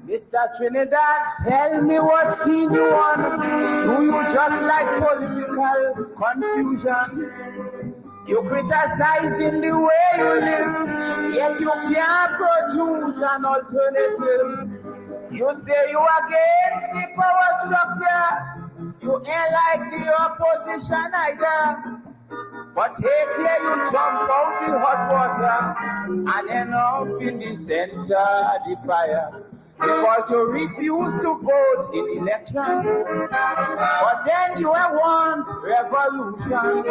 Mr. Trinidad, tell me what scene you on. Do you just like political confusion? You criticizing the way you live, yet you can't produce an alternative. You say you against the power structure, you ain't like the opposition either. But take care, you jump out the hot water and end up in the center of the fire. Because you refuse to vote in election, but then you want revolution.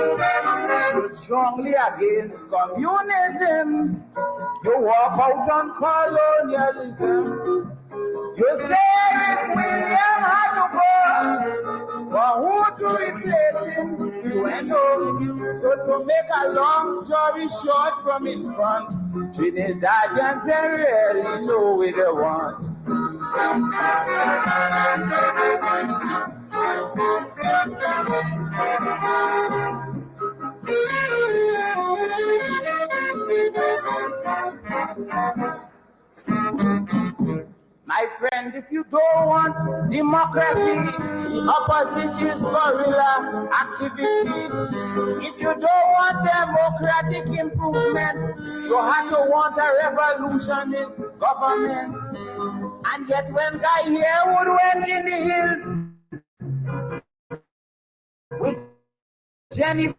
You're strongly against communism. You walk out on colonialism. You say if William had to go, but who to replace him? You ain't know. So to make a long story short from in front, Trinidadians they really know what they want. My friend, if you don't want democracy, the opposite is guerrilla activity. If you don't want democratic improvement, you have to want a revolutionist government. And yet when Guy Harewood went in the hills with Jennifer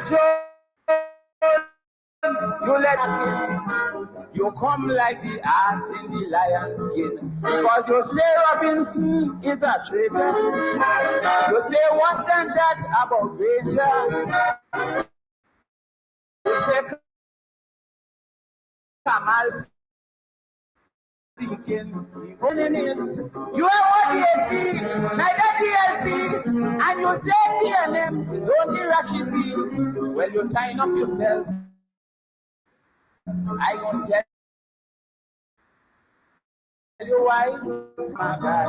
Jones, you let him. You come like the ass in the lion's skin. Because you say Robinson is a traitor. You say what's than that about Ranger? You say Kamal seeking the enemies. You are ODAC, neither DLP, and you say TNM is only Ratchet B. Well, you tying up yourself. I gonna tell you why, my guy.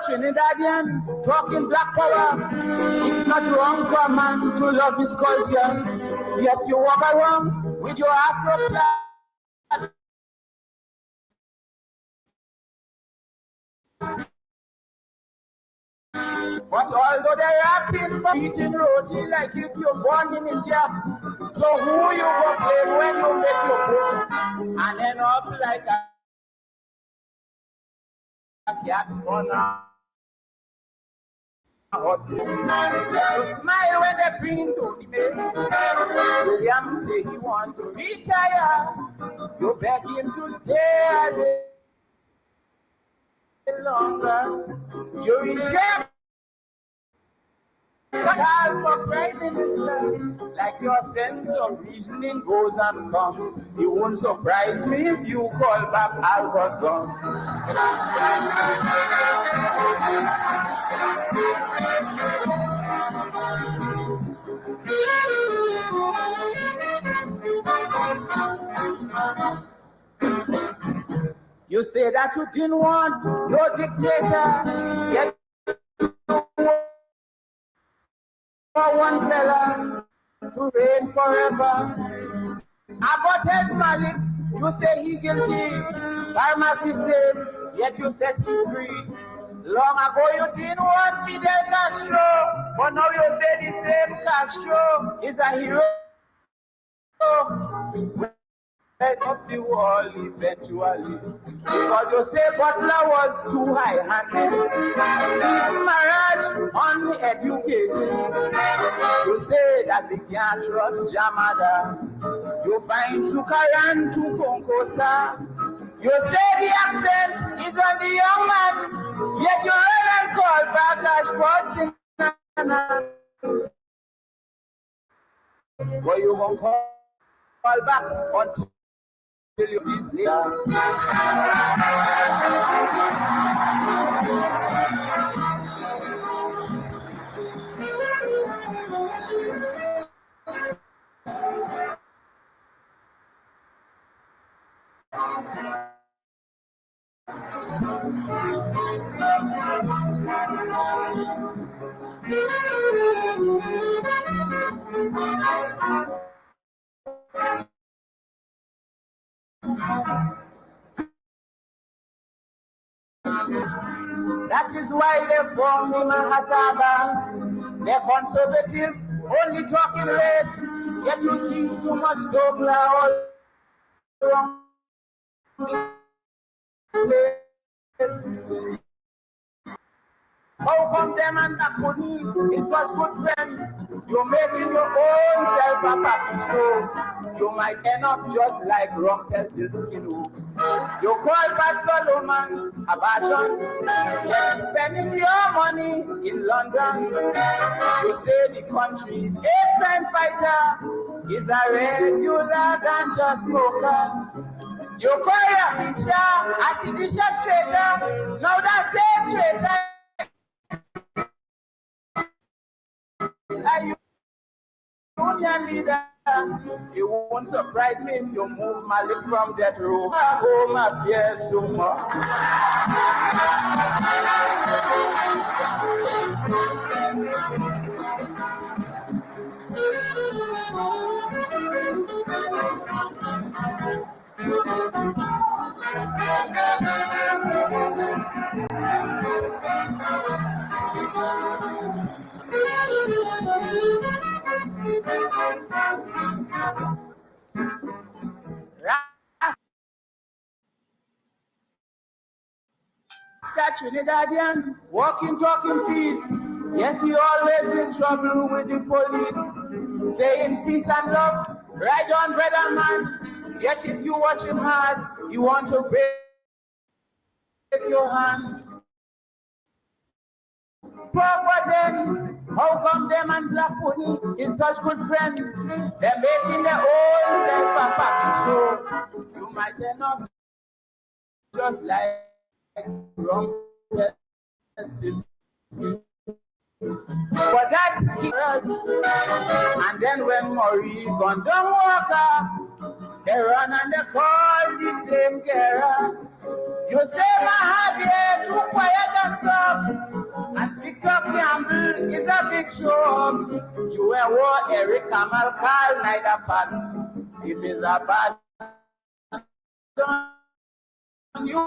Trinidadian talking black power. It's not wrong for a man to love his culture. Yes, you walk around with your Afro flag. But although they're rapping for eating roti like if you're born in India, so who you go blame when you make your book and end up like a cat on a hot tube. You smile when they bring to debate. William say he want to retire. You beg him to stay a little longer. You reject for Prime Minister, like your sense of reasoning goes and comes. It won't surprise me if you call back Albert Guns. You say that you didn't want your dictator, yet one fella to reign forever. Abbott Malik, you say he guilty. Pharmacy slave, yet you set him free. Long ago you didn't want Fidel Castro, but now you say the same Castro is a hero. Head of the wall eventually. Because you say Butler was too high-handed. Marriage uneducated. You say that we can't trust Jamada. You find Sukaran to Konkosa. You say the accent is on the young man, yet you run and call back Ashford Singh. But you won't call back until you this later. That is why they formed the Mahasabha. They're conservative, only talking race. Yet you see so much Dogla all around the place. How come them and Nakuni is such good friend? You're making your own self a package show. You might end up just like Rumpelstiltskin. You call back Solomon Abajon, spending your money in London. You say the country's A-strength fighter is a regular ganja smoker. You call your picture a seditious traitor. Now that same traitor are you union leader. It won't surprise me if you move Malik from that room. Home appears too much. Trinidadian, walking, talking peace. Yes, he always in trouble with the police. Saying peace and love, right on, brother man. Yet if you watch him hard, you want to break your hand. But then, how come them and Black Pudding is such good friends? They're making their own self-package show. You might end up just like Rumpelstiltskin. But that's us. And then when Marie gone down Walker, they run and they call the same Kara. You say Mahathir too quiet and soft, and Victor Campbell is a big show. You were what Eric Kamal called neither part. If it's a bad you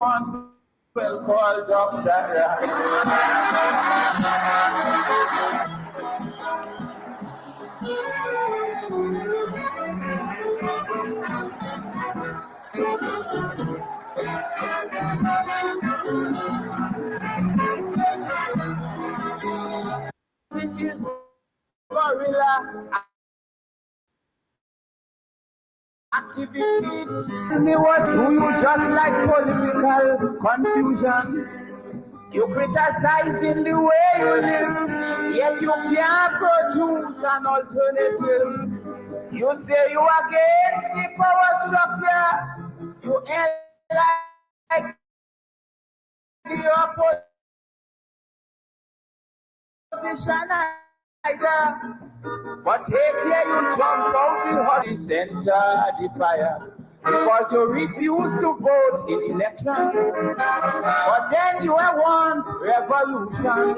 want well call Doctor. It is guerrilla activity. Me was do you just like political confusion? You criticizing the way you live, yet you can't produce an alternative. You say you against the power structure. You ain't like the opposition either. But take care you jump out the center the fire. Because you refuse to vote in election. But then you want revolution.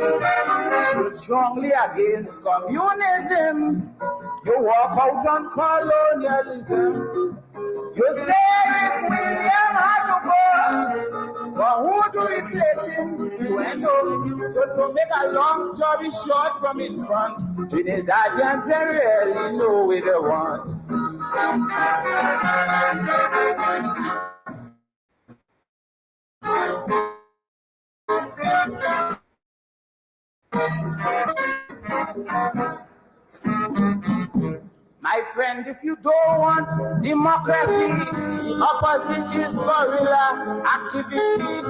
You're strongly against communism. You walk out on colonialism. You say William had to go. But who do replace him? You end up. So to make a long story short from in front, Trinidadians they really know what they want. My friend, if you don't want democracy, opposite is guerrilla activity.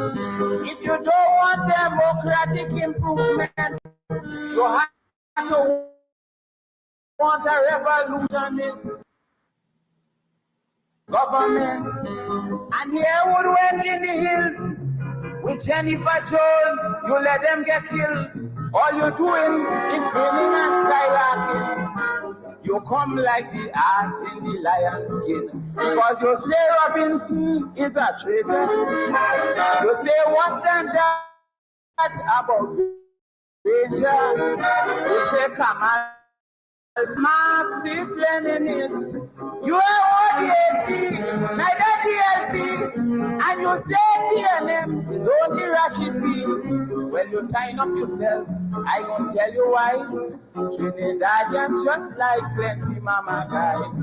If you don't want democratic improvement, you have to want a revolutionist. government. And Yearwood went in the hills with Jennifer Jones. You let them get killed. All you're doing is grinning and skylarking. You come like the ass in the lion's skin. Because you say Robinson is a traitor. You say what's that about Ranger? You say Kamal Marxist Leninist. You are ODAC, neither DLP, and you say DNM is only ratchet beam. Well, you tying up yourself. I won't tell you why. Trinidadians just like plenty mama guys.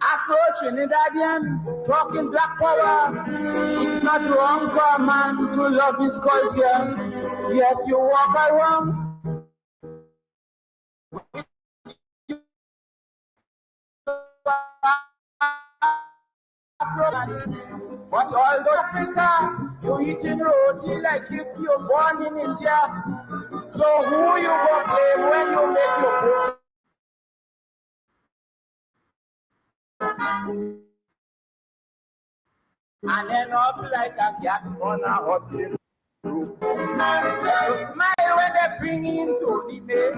Afro Trinidadian talking black power. It's not wrong for a man to love his culture. Yes, you walk around. But although Africa, you eating roti like if you're born in India. So who you go blame when you make your food? And end up like a cat on a hot tin roof. You smile when they bring him to the bed.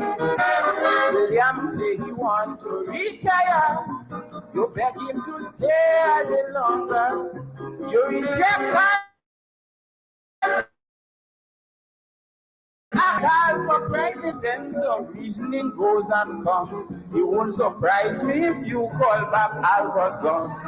William say he want to retire. You beg him to stay a little longer. You reject a call for brightness, and some reasoning goes and comes. It won't surprise me if you call back Albert Guns.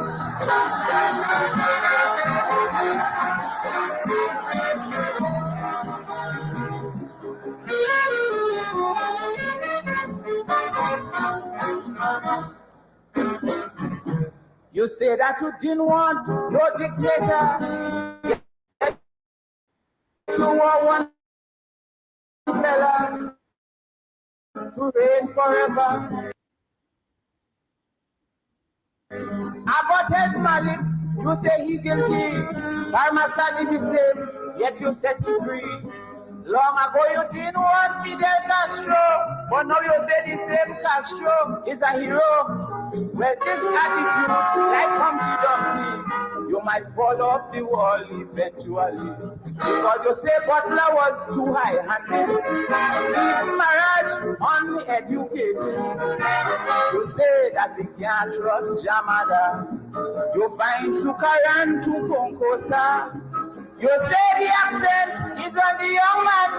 You say that you didn't want no dictator. You want one fella to reign forever. Abbott Malik, you say he's guilty. Parmasani the same, yet you set him free. Long ago you didn't want Fidel Castro, but now you say the same Castro is a hero. Well, this attitude, like Humpty Dumpty, you might fall off the wall eventually. Because you say Butler was too high-handed, even Maraj uneducated. You say that we can't trust Jamada. You find Sukaran to Konkosa. You say the accent is on the young man,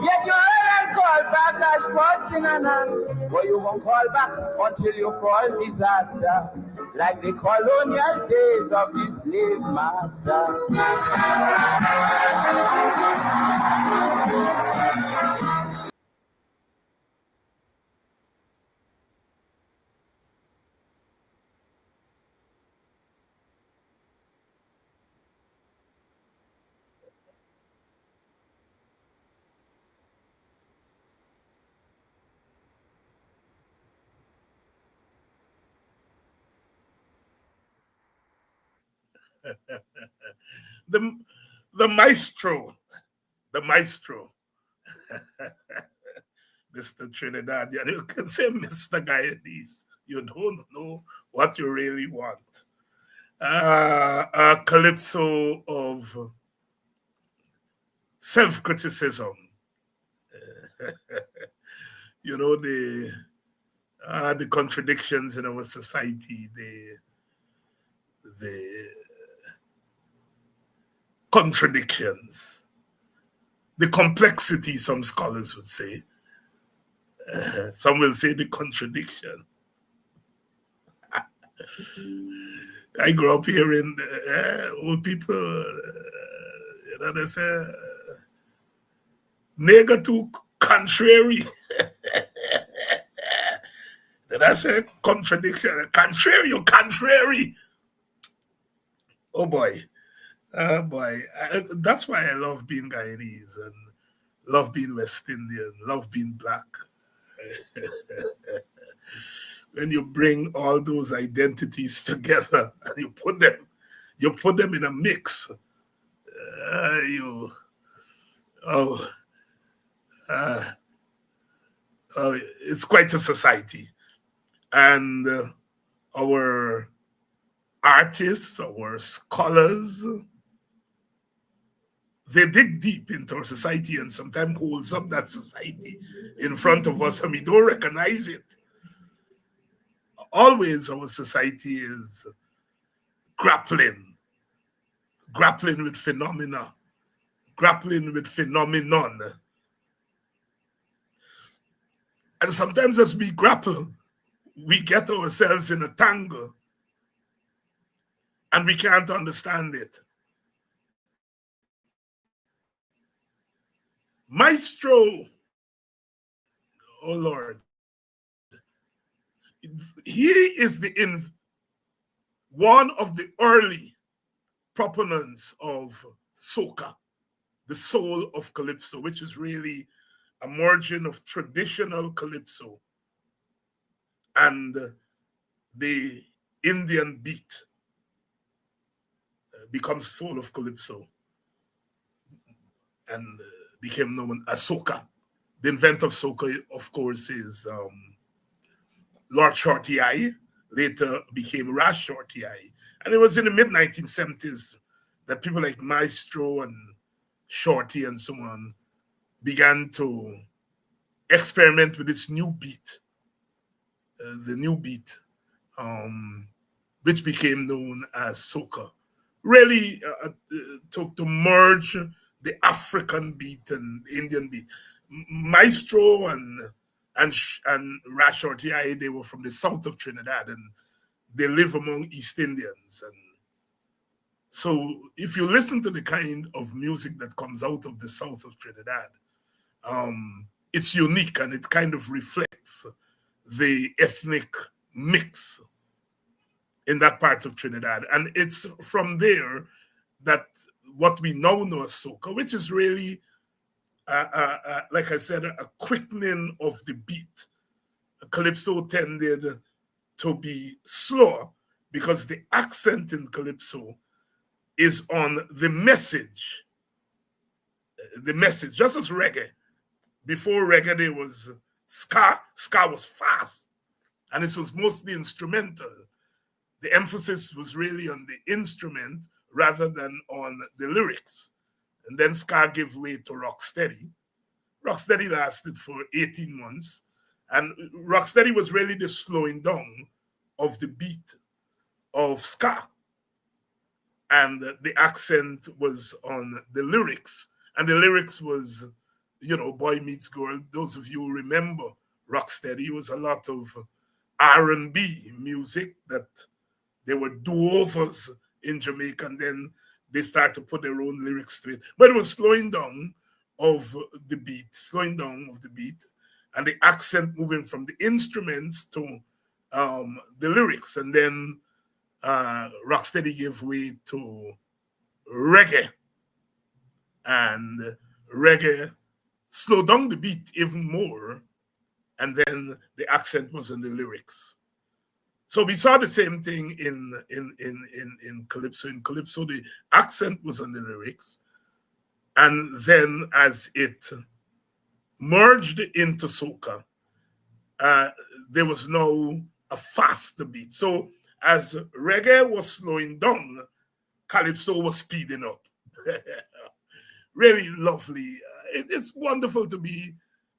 yet you run and call back Ashford Sinanan. But you won't call back until you call disaster, like the colonial days of the slave master. the maestro, Mr. Trinidadian. You can say Mr. Guyanese. You don't know what you really want. A calypso of self-criticism. You know, the contradictions in our society, the contradictions, the complexity, some scholars would say. Some will say the contradiction. I grew up hearing old people, they say, nigger too contrary. That's a contradiction. Contrary, you contrary. Oh boy. That's why I love being Guyanese and love being West Indian, love being black. When you bring all those identities together and you put them you put them in a mix. Oh, uh, it's quite a society. And our artists, our scholars, they dig deep into our society and sometimes holds up that society in front of us and we don't recognize it. Always our society is grappling with phenomena, grappling with phenomenon. And sometimes as we grapple, we get ourselves in a tangle and we can't understand it. Maestro, oh Lord, he is one of the early proponents of soca, the soul of calypso, which is really a merging of traditional calypso and the Indian beat becomes soul of calypso and became known as soca. The inventor of soca, of course, is Lord Shorty Eye, later became Ras Shorty Eye. And it was in the mid-1970s that people like Maestro and Shorty and so on began to experiment with this new beat, which became known as soca. Really to merge the African beat and Indian beat. Maestro and Ras Shorty Eye, they were from the south of Trinidad and they live among East Indians. And so if you listen to the kind of music that comes out of the south of Trinidad, it's unique and it kind of reflects the ethnic mix in that part of Trinidad. And it's from there that what we now know as soca, which is really, like I said, a quickening of the beat. Calypso tended to be slower because the accent in calypso is on the message. The message, just as reggae. Before reggae, there was ska. Ska was fast, and it was mostly instrumental. The emphasis was really on the instrument rather than on the lyrics. And then ska gave way to rocksteady. Rocksteady lasted for 18 months. And rocksteady was really the slowing down of the beat of ska. And the accent was on the lyrics. And the lyrics was, boy meets girl. Those of you who remember rocksteady, was a lot of R&B music that they were do-overs in Jamaica, and then they started to put their own lyrics to it. But it was slowing down of the beat, and the accent moving from the instruments to the lyrics. And then rocksteady gave way to reggae, and reggae slowed down the beat even more, and then the accent was on the lyrics. So we saw the same thing in calypso. In calypso, the accent was on the lyrics, and then as it merged into soca, there was now a faster beat. So as reggae was slowing down, calypso was speeding up. Really lovely. It's wonderful to be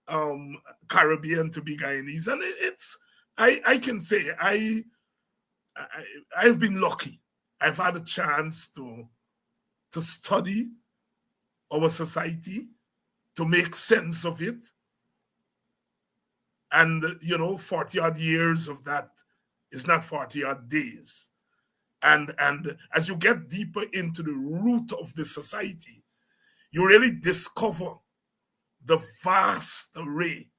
Caribbean, to be Guyanese, and I can say I've been lucky. I've had a chance to study our society, to make sense of it. And 40 odd years of that is not 40 odd days. And as you get deeper into the root of the society, you really discover the vast array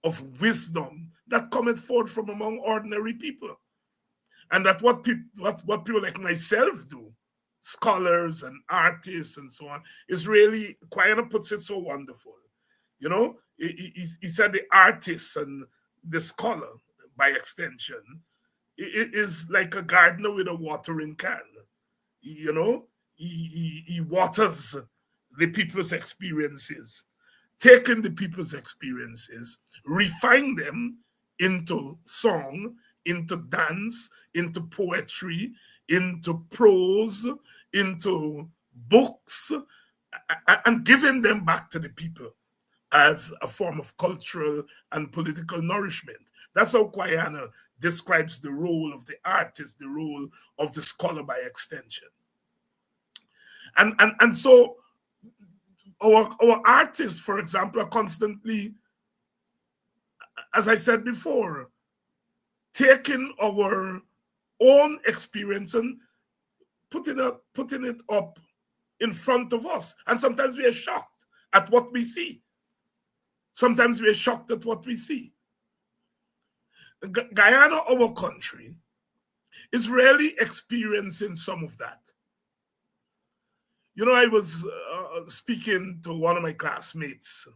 of wisdom that cometh forth from among ordinary people. And that what people like myself do, scholars and artists and so on, is really, Quayana puts it so wonderful. He said the artist and the scholar, by extension, it is like a gardener with a watering can. you know, he waters the people's experiences, taking the people's experiences, refine them into song, into dance, into poetry, into prose, into books, and giving them back to the people as a form of cultural and political nourishment. That's how Kwayana describes the role of the artist, the role of the scholar by extension. And so our artists, for example, are constantly, as I said before, taking our own experience and putting it up in front of us. And sometimes we are shocked at what we see. Sometimes we are shocked at what we see. Guyana, our country, is really experiencing some of that. You know, I was speaking to one of my classmates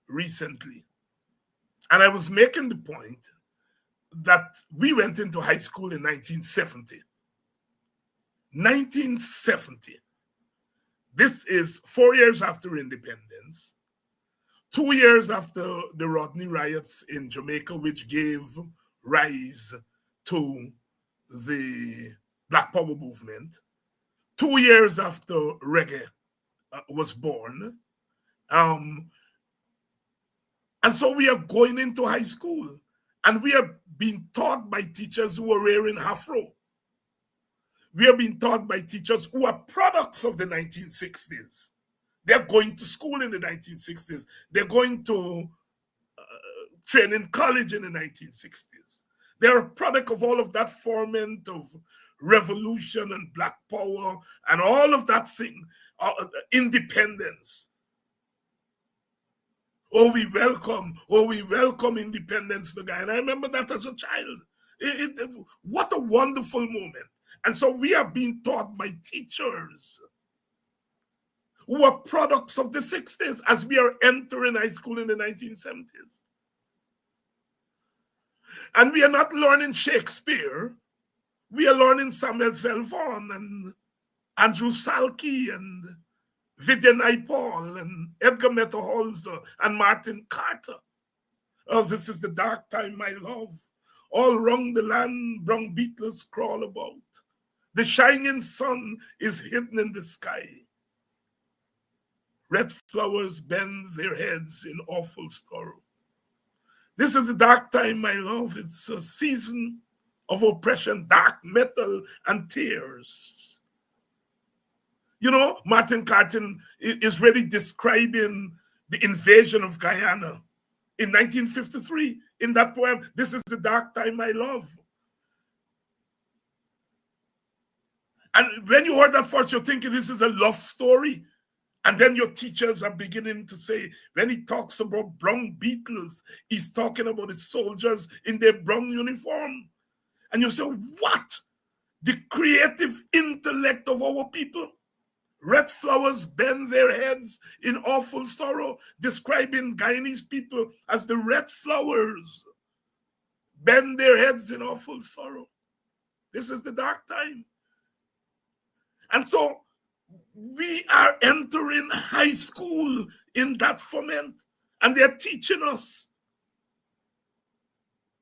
recently, and I was making the point that we went into high school in 1970. 1970. This is 4 years after independence, 2 years after the Rodney riots in Jamaica, which gave rise to the Black Power movement, 2 years after reggae was born. And so we are going into high school, and we are being taught by teachers who are wearing afro. We are being taught by teachers who are products of the 1960s. They're going to school in the 1960s. They're going to training college in the 1960s. They're a product of all of that ferment of revolution and Black power and all of that thing, independence. Oh, we welcome independence to Guyana. I remember that as a child. What a wonderful moment. And so we are being taught by teachers who are products of the 60s as we are entering high school in the 1970s. And we are not learning Shakespeare. We are learning Samuel Zelvon and Andrew Salkey and Vivian Naipaul and Edgar Metterholzer and Martin Carter. Oh, this is the dark time, my love. All round the land, brown beetles crawl about. The shining sun is hidden in the sky. Red flowers bend their heads in awful sorrow. This is the dark time, my love. It's a season of oppression, dark metal, and tears. You know, Martin Carter is really describing the invasion of Guyana in 1953 in that poem, This is the Dark Time, My Love. And when you heard that first, you're thinking this is a love story. And then your teachers are beginning to say, when he talks about brown beetles, he's talking about his soldiers in their brown uniform. And you say, what? The creative intellect of our people? Red flowers bend their heads in awful sorrow, describing Guyanese people as the red flowers bend their heads in awful sorrow. This is the dark time. And so we are entering high school in that ferment, and they're teaching us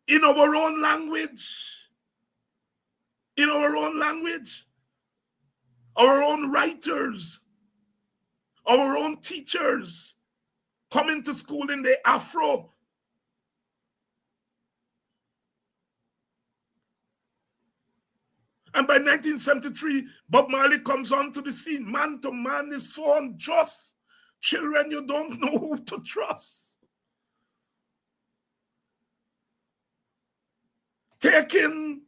in our own language, our own writers, our own teachers coming to school in the Afro. And by 1973, Bob Marley comes onto the scene. Man to man is so unjust. Children, you don't know who to trust. Taking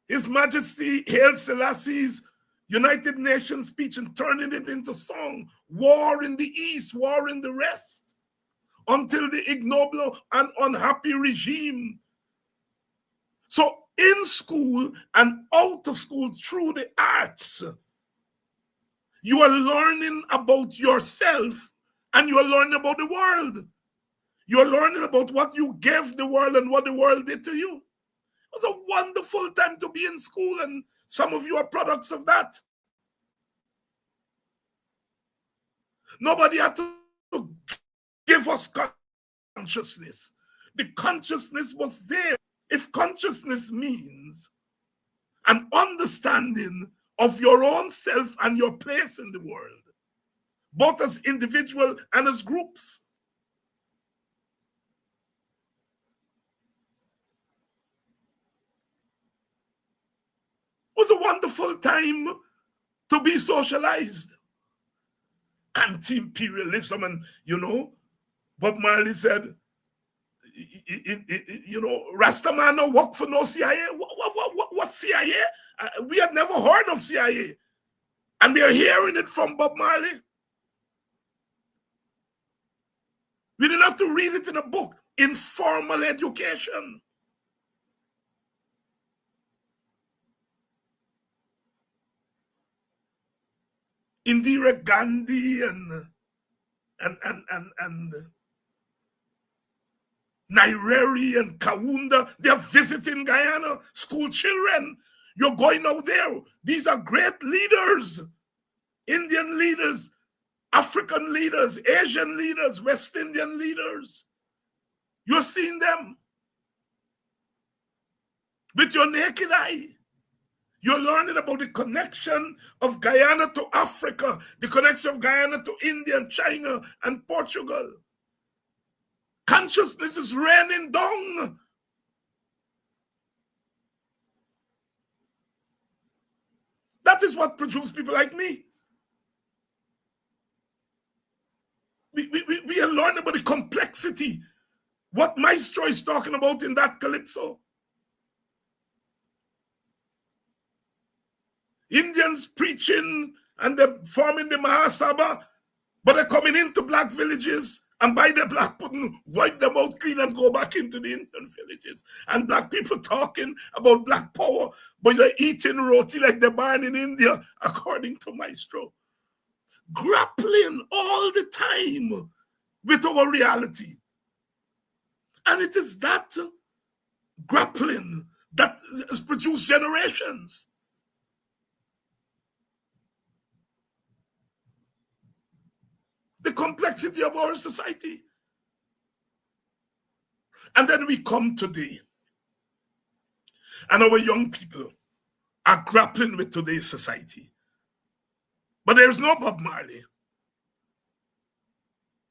His Majesty Haile Selassie's United Nations speech and turning it into song. War in the East, war in the West. Until the ignoble and unhappy regime. So in school and out of school through the arts, you are learning about yourself and you are learning about the world. You are learning about what you gave the world and what the world did to you. It was a wonderful time to be in school, and some of you are products of that. Nobody had to give us consciousness. The consciousness was there. If consciousness means an understanding of your own self and your place in the world, both as individual and as groups. It was a wonderful time to be socialized. Anti-imperialism, and Bob Marley said, Rastaman no work for no CIA. What CIA? We had never heard of CIA. And we are hearing it from Bob Marley. We didn't have to read it in a book. Informal education. Indira Gandhi and Nyerere and Kaunda, they're visiting Guyana, school children. You're going out there. These are great leaders, Indian leaders, African leaders, Asian leaders, West Indian leaders. You're seeing them with your naked eye. You're learning about the connection of Guyana to Africa, the connection of Guyana to India and China and Portugal. Consciousness is raining down. That is what produced people like me. We are learning about the complexity, what Maestro is talking about in that Calypso. Indians preaching and they're forming the Mahasabha, but they're coming into black villages and by the black pudding, wipe them out clean and go back into the Indian villages. And black people talking about black power, but they're eating roti like they're born in India, according to Maestro. Grappling all the time with our reality. And it is that grappling that has produced generations. The complexity of our society. And then we come today, and our young people are grappling with today's society. But there's no Bob Marley.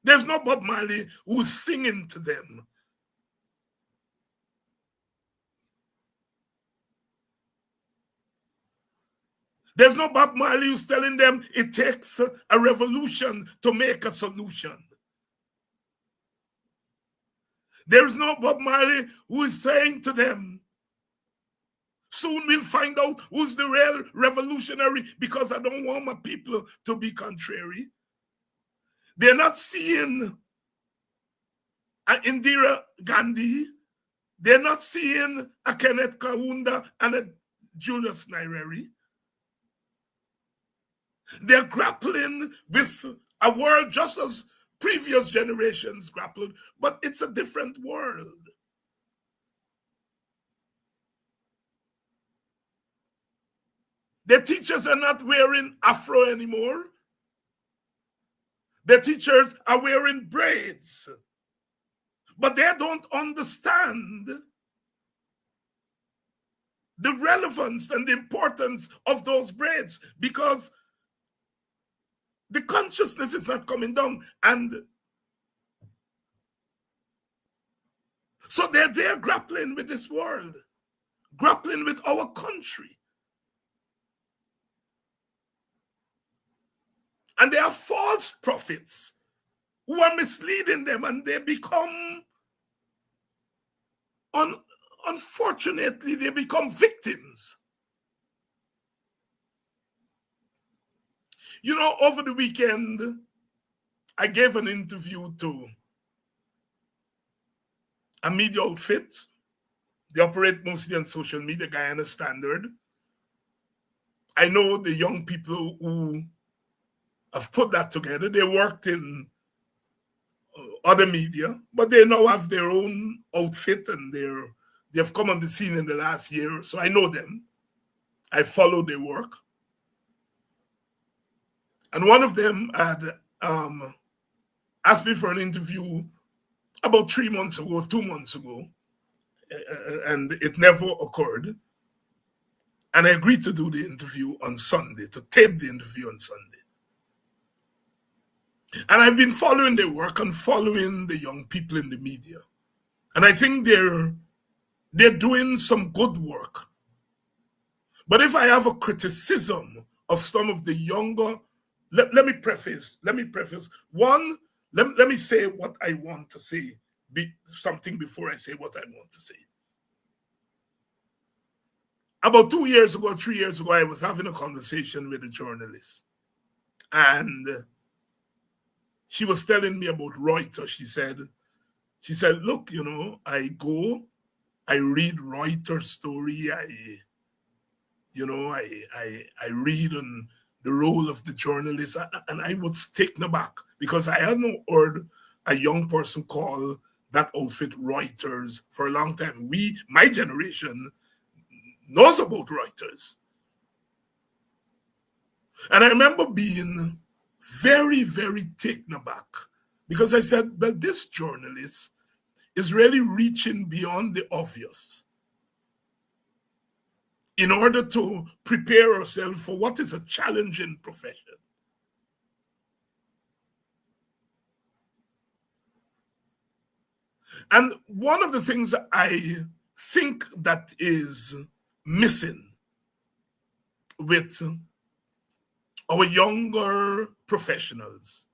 There's no Bob Marley who's singing to them. There's no Bob Marley who's telling them it takes a revolution to make a solution. There's no Bob Marley who is saying to them, soon we'll find out who's the real revolutionary because I don't want my people to be contrary. They're not seeing Indira Gandhi. They're not seeing a Kenneth Kaunda and a Julius Nyerere. They're grappling with a world just as previous generations grappled, but it's a different world. Their teachers are not wearing afro anymore. Their teachers are wearing braids. But they don't understand the relevance and the importance of those braids because the consciousness is not coming down. And so they're there grappling with this world, grappling with our country. And there are false prophets who are misleading them, and they become, unfortunately, they become victims. You know, over the weekend, I gave an interview to a media outfit. They operate mostly on social media, Guyana Standard. I know the young people who have put that together. They worked in other media, but they now have their own outfit and they've come on the scene in the last year. So I know them. I follow their work. And one of them had asked me for an interview about 3 months ago, 2 months ago, and it never occurred. And I agreed to do the interview on Sunday, to tape the interview on Sunday. And I've been following their work and following the young people in the media. And I think they're doing some good work. But if I have a criticism of some of the younger, let me preface. One, let me say what I want to say, something before I say what I want to say. About 2 years ago, 3 years ago, I was having a conversation with a journalist. And she was telling me about Reuters. She said, look, I read Reuters story. I read on the role of the journalist, and I was taken aback because I hadn't heard a young person call that outfit Reuters for a long time. My generation, knows about Reuters. And I remember being very, very taken aback because I said, well, this journalist is really reaching beyond the obvious in order to prepare ourselves for what is a challenging profession. And one of the things I think that is missing with our younger professionals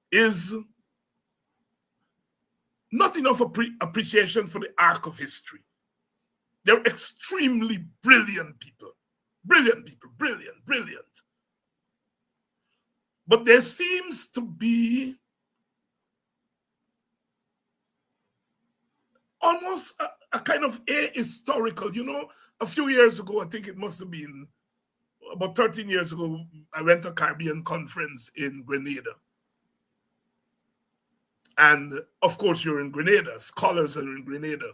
is not enough appreciation for the arc of history. They're extremely brilliant people. Brilliant. But there seems to be almost a kind of ahistorical, a few years ago, I think it must have been about 13 years ago, I went to a Caribbean conference in Grenada. And of course, you're in Grenada, scholars are in Grenada,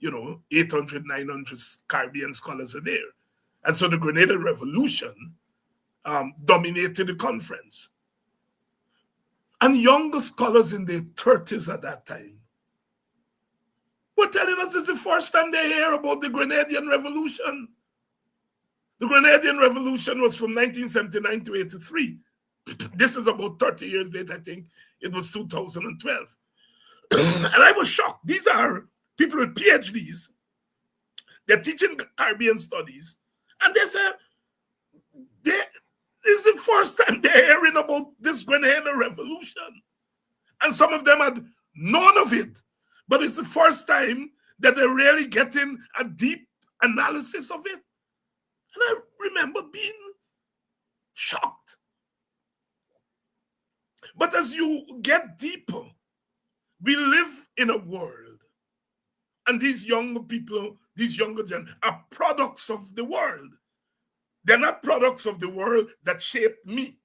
800, 900 Caribbean scholars are there. And so the Grenada Revolution dominated the conference. And younger scholars in their 30s at that time were telling us it's the first time they hear about the Grenadian Revolution. The Grenadian Revolution was from 1979 to 83. This is about 30 years later, I think. It was 2012. And I was shocked. These are people with PhDs. They're teaching Caribbean studies. And they say, this is the first time they're hearing about this Grenada Revolution. And some of them had none of it. But it's the first time that they're really getting a deep analysis of it. And I remember being shocked. But as you get deeper, we live in a world. And these younger people, these younger gen are products of the world. They're not products of the world that shaped me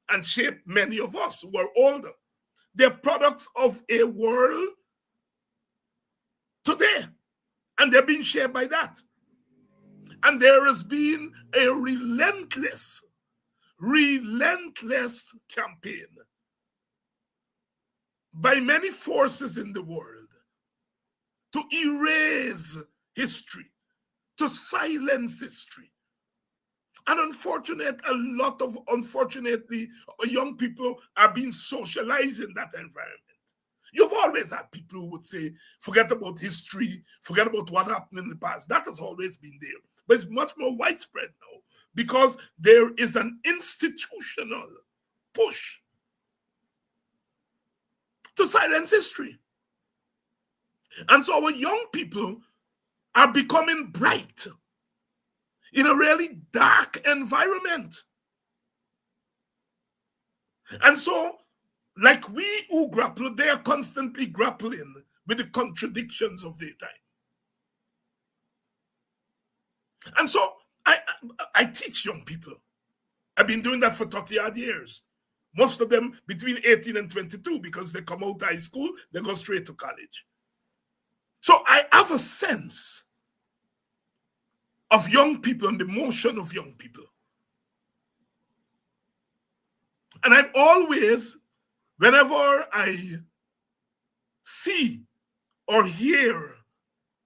and shaped many of us who are older. They're products of a world today. And they're being shaped by that. And there has been a relentless campaign by many forces in the world to erase history, to silence history. And unfortunately, young people are being socialized in that environment. You've always had people who would say, forget about history, forget about what happened in the past. That has always been there. But it's much more widespread now because there is an institutional push to silence history. And so our young people are becoming bright in a really dark environment. And so, like we who grapple, they are constantly grappling with the contradictions of their time. And so I teach young people. I've been doing that for 30-odd years. Most of them between 18 and 22 because they come out of high school, they go straight to college. So I have a sense of young people and the motion of young people. And I've always, whenever I see or hear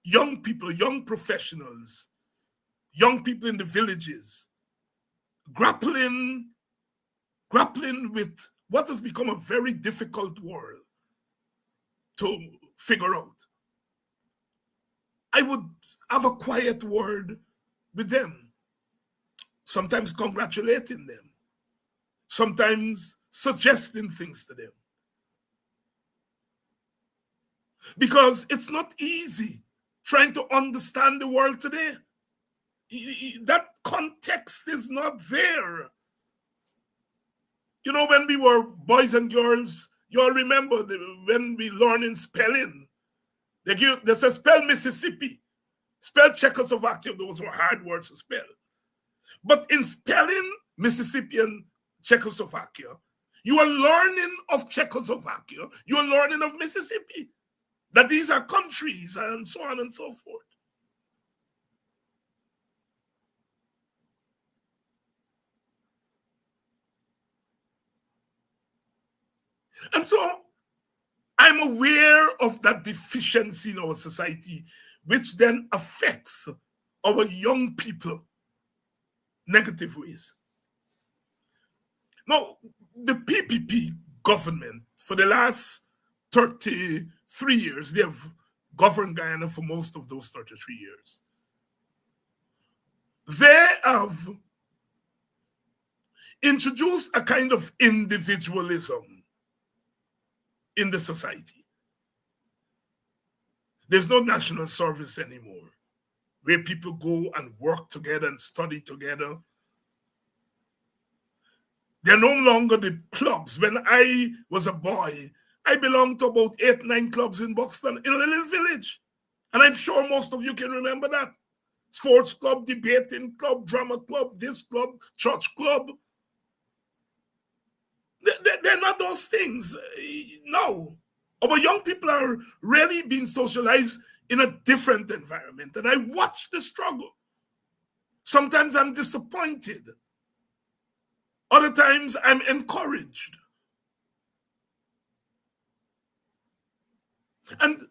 young people, young professionals, young people in the villages grappling with what has become a very difficult world to figure out, I would have a quiet word with them, sometimes congratulating them, sometimes suggesting things to them. Because it's not easy trying to understand the world today. That context is not there. You know, when we were boys and girls, you all remember when we learned in spelling, they said spell Mississippi, spell Czechoslovakia. Those were hard words to spell. But in spelling Mississippi and Czechoslovakia, you are learning of Czechoslovakia, you are learning of Mississippi, that these are countries and so on and so forth. And so I'm aware of that deficiency in our society, which then affects our young people negative ways. Now, the PPP government, for the last 33 years, they have governed Guyana for most of those 33 years. They have introduced a kind of individualism in the society. There's no national service anymore, where people go and work together and study together. They're no longer the clubs. When I was a boy, I belonged to about 8, 9 clubs in Buxton, in a little village. And I'm sure most of you can remember that. Sports club, debating club, drama club, this club, church club. They're not those things. No. Our young people are really being socialized in a different environment. And I watch the struggle. Sometimes I'm disappointed. Other times I'm encouraged. And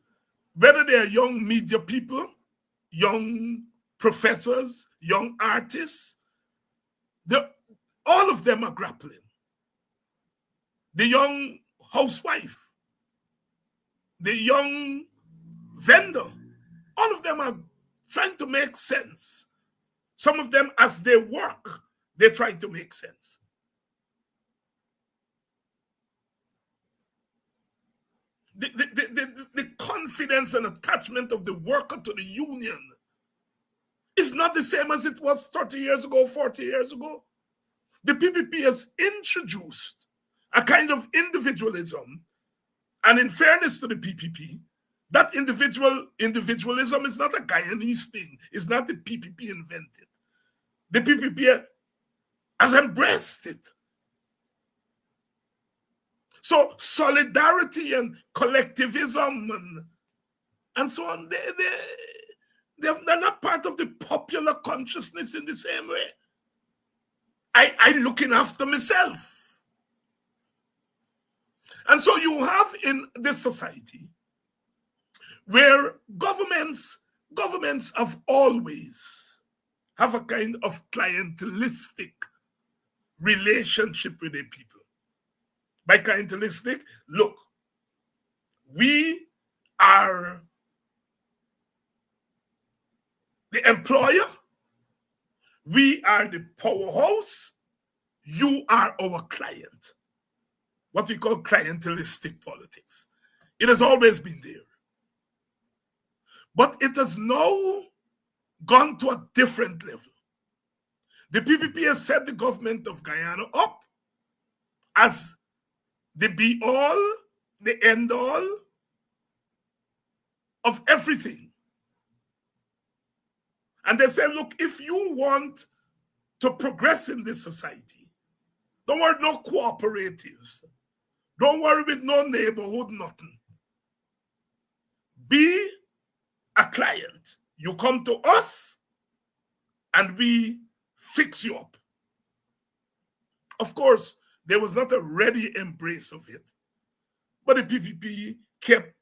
whether they're young media people, young professors, young artists, all of them are grappling. The young housewife, the young vendor, all of them are trying to make sense. Some of them, as they work, they try to make sense. The confidence and attachment of the worker to the union is not the same as it was 30 years ago, 40 years ago. The PPP has introduced a kind of individualism, and in fairness to the PPP, that individualism is not a Guyanese thing. It's not the PPP invented. The PPP has embraced it. So solidarity and collectivism and so on, they're not part of the popular consciousness in the same way. I'm looking after myself. And so you have in this society where governments have always have a kind of clientelistic relationship with their people. By clientelistic, look, we are the employer, we are the powerhouse, you are our client. What we call clientelistic politics. It has always been there. But it has now gone to a different level. The PPP has set the government of Guyana up as the be-all, the end-all of everything. And they say, look, if you want to progress in this society, don't worry, no cooperatives. Don't worry with no neighborhood, nothing. Be a client. You come to us and we fix you up. Of course, there was not a ready embrace of it. But the PPP kept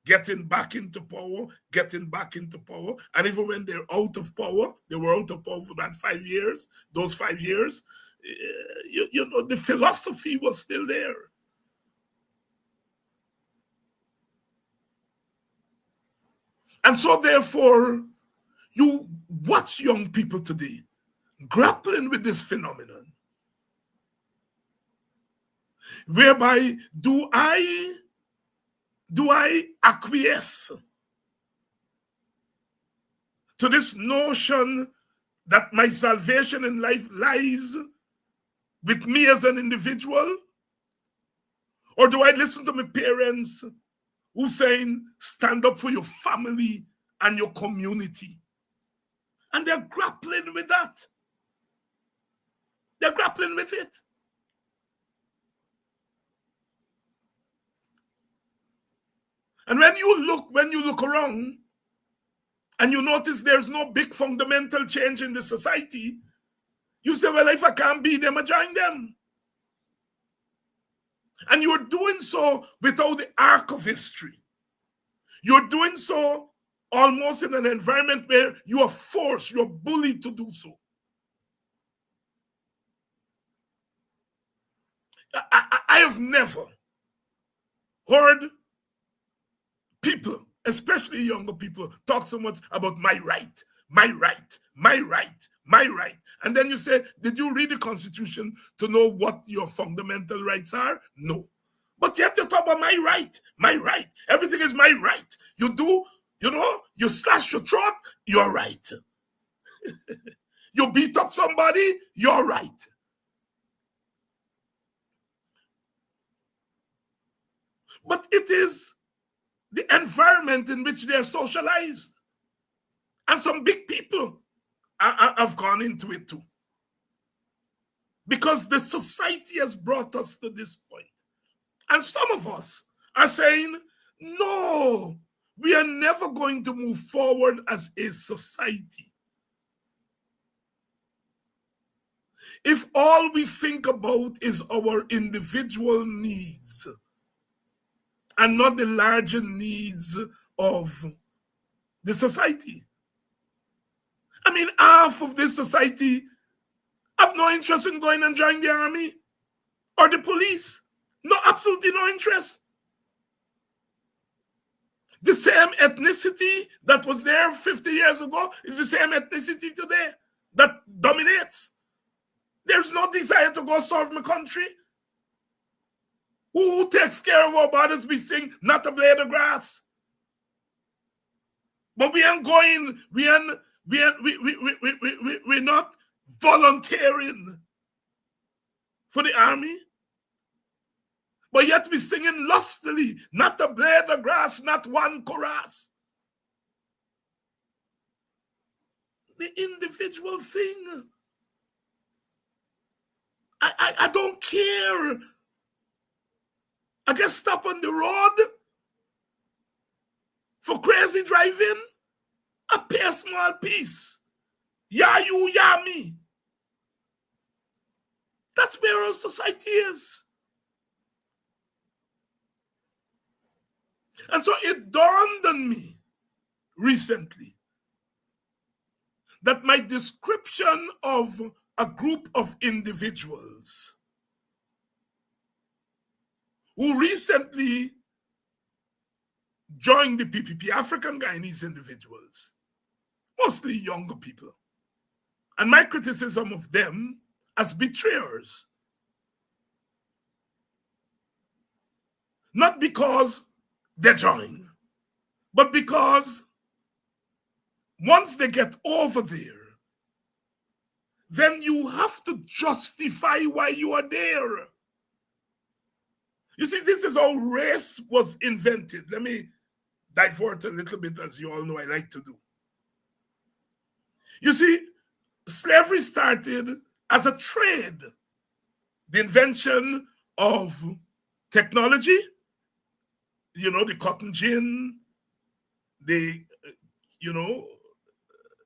getting back into power, and even when they're out of power, they were out of power for that 5 years, those 5 years, you know, the philosophy was still there. And so therefore, you watch young people today grappling with this phenomenon, whereby do I acquiesce to this notion that my salvation in life lies with me as an individual? Or do I listen to my parents who saying, stand up for your family and your community? And they're grappling with that. They're grappling with it. And when you look around and you notice there's no big fundamental change in the society, you say, well, if I can't be them, I join them. And you're doing so without the arc of history. You're doing so almost in an environment where you are forced, you're bullied to do so. I have never heard people, especially younger people, talk so much about my right, my right, my right, my right. And then you say, did you read the Constitution to know what your fundamental rights are? No. But yet you talk about my right, my right. Everything is my right. You do, you know, you slash your throat, you're right. You beat up somebody, you're right. But it is the environment in which they're socialized. And some big people have gone into it too. Because the society has brought us to this point. And some of us are saying, no, we are never going to move forward as a society if all we think about is our individual needs and not the larger needs of the society. I mean, half of this society have no interest in going and joining the army or the police. No, absolutely no interest. The same ethnicity that was there 50 years ago is the same ethnicity today that dominates. There's no desire to go serve my country. Who takes care of our bodies? We sing, not a blade of grass. But we ain't going, we're not volunteering for the army. But yet we're singing lustily, not a blade of grass, not one chorus. The individual thing. I don't care. I get stopped on the road for crazy driving. I pay a small piece. Yeah, you, yeah, me. That's where our society is. And so it dawned on me recently that my description of a group of individuals who recently joined the PPP, African Guyanese individuals, mostly younger people, and my criticism of them as betrayers. Not because they join, but because once they get over there, then you have to justify why you are there. You see, this is how race was invented. Let me divert a little bit, as you all know I like to do. You see, slavery started as a trade. The invention of technology, you know, the cotton gin, the,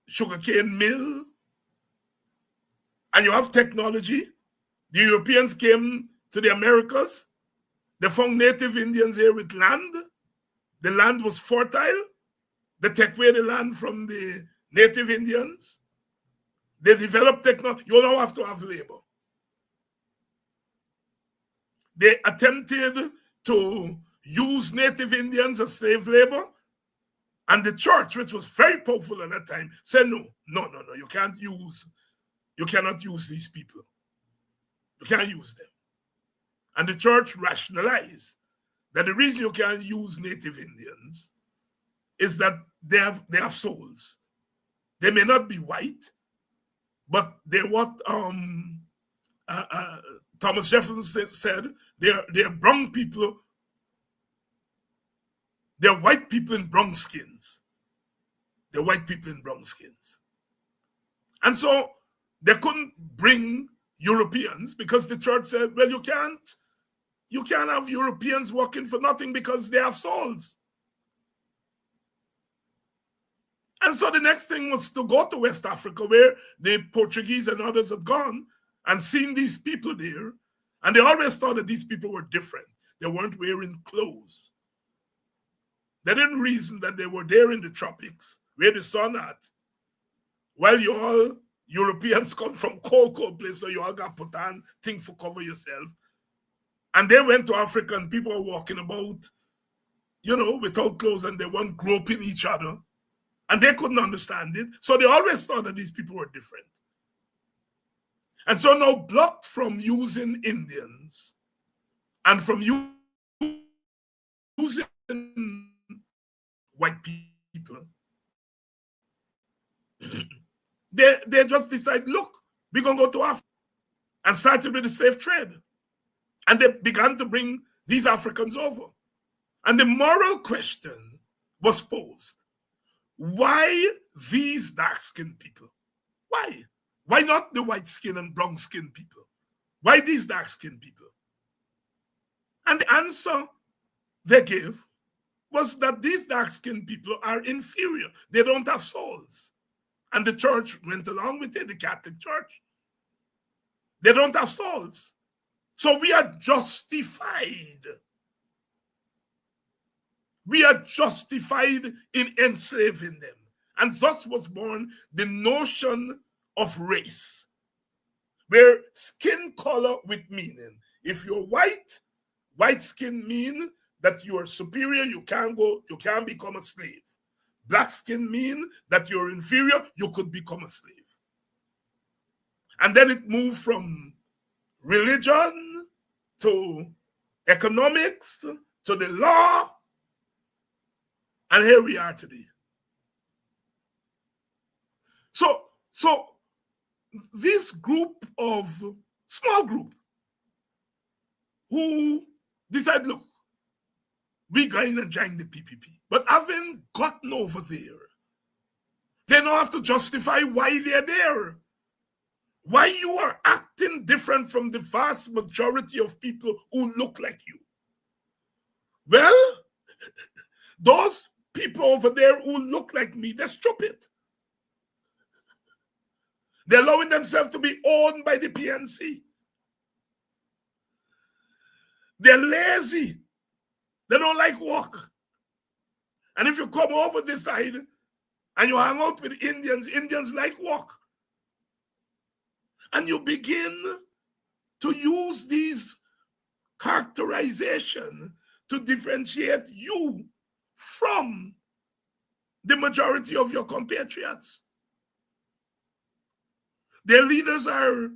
sugarcane mill, and you have technology. The Europeans came to to the Americas. They found native Indians here with land. The land was fertile. They take away the land from the native Indians. They developed technology. You don't have to have labor. They attempted to use native Indians as slave labor. And the church, which was very powerful at that time, said, no, you cannot use these people. You can't use them. And the church rationalized that the reason you can't use native Indians is that they have souls. They may not be white, but they're what Thomas Jefferson said, they're brown people. They're white people in brown skins. They're white people in brown skins. And so they couldn't bring Europeans because the church said, well, you can't have Europeans working for nothing because they have souls. And so the next thing was to go to West Africa, where the Portuguese and others had gone and seen these people there. And they always thought that these people were different. They weren't wearing clothes. They didn't reason that they were there in the tropics, where the sun at. While you all Europeans come from cold places, so you all got put on things for cover yourself. And they went to Africa and people were walking about, without clothes, and they weren't groping each other. And they couldn't understand it. So they always thought that these people were different. And so now, blocked from using Indians and from using white people, they just decide, look, we're going to go to Africa, and started with the slave trade. And they began to bring these Africans over. And the moral question was posed. Why these dark-skinned people? Why? Why not the white-skinned and brown-skinned people? Why these dark-skinned people? And the answer they gave was that these dark-skinned people are inferior. They don't have souls. And the church went along with it, the Catholic Church. They don't have souls. So we are justified. We are justified in enslaving them. And thus was born the notion of race, where skin color with meaning. If you're white skin mean that you are superior, you can't become a slave. Black skin mean that you're inferior, you could become a slave. And then it moved from religion to economics to the law. And here we are today. So this small group, who decide, look, we're going to join the PPP. But having gotten over there, they now have to justify why they're there. Why you are acting different from the vast majority of people who look like you. Well, those people over there who look like me, they're stupid. They're allowing themselves to be owned by the PNC. They're lazy. They don't like work. And if you come over this side and you hang out with Indians like work. And you begin to use these characterizations to differentiate you from the majority of your compatriots. Their leaders are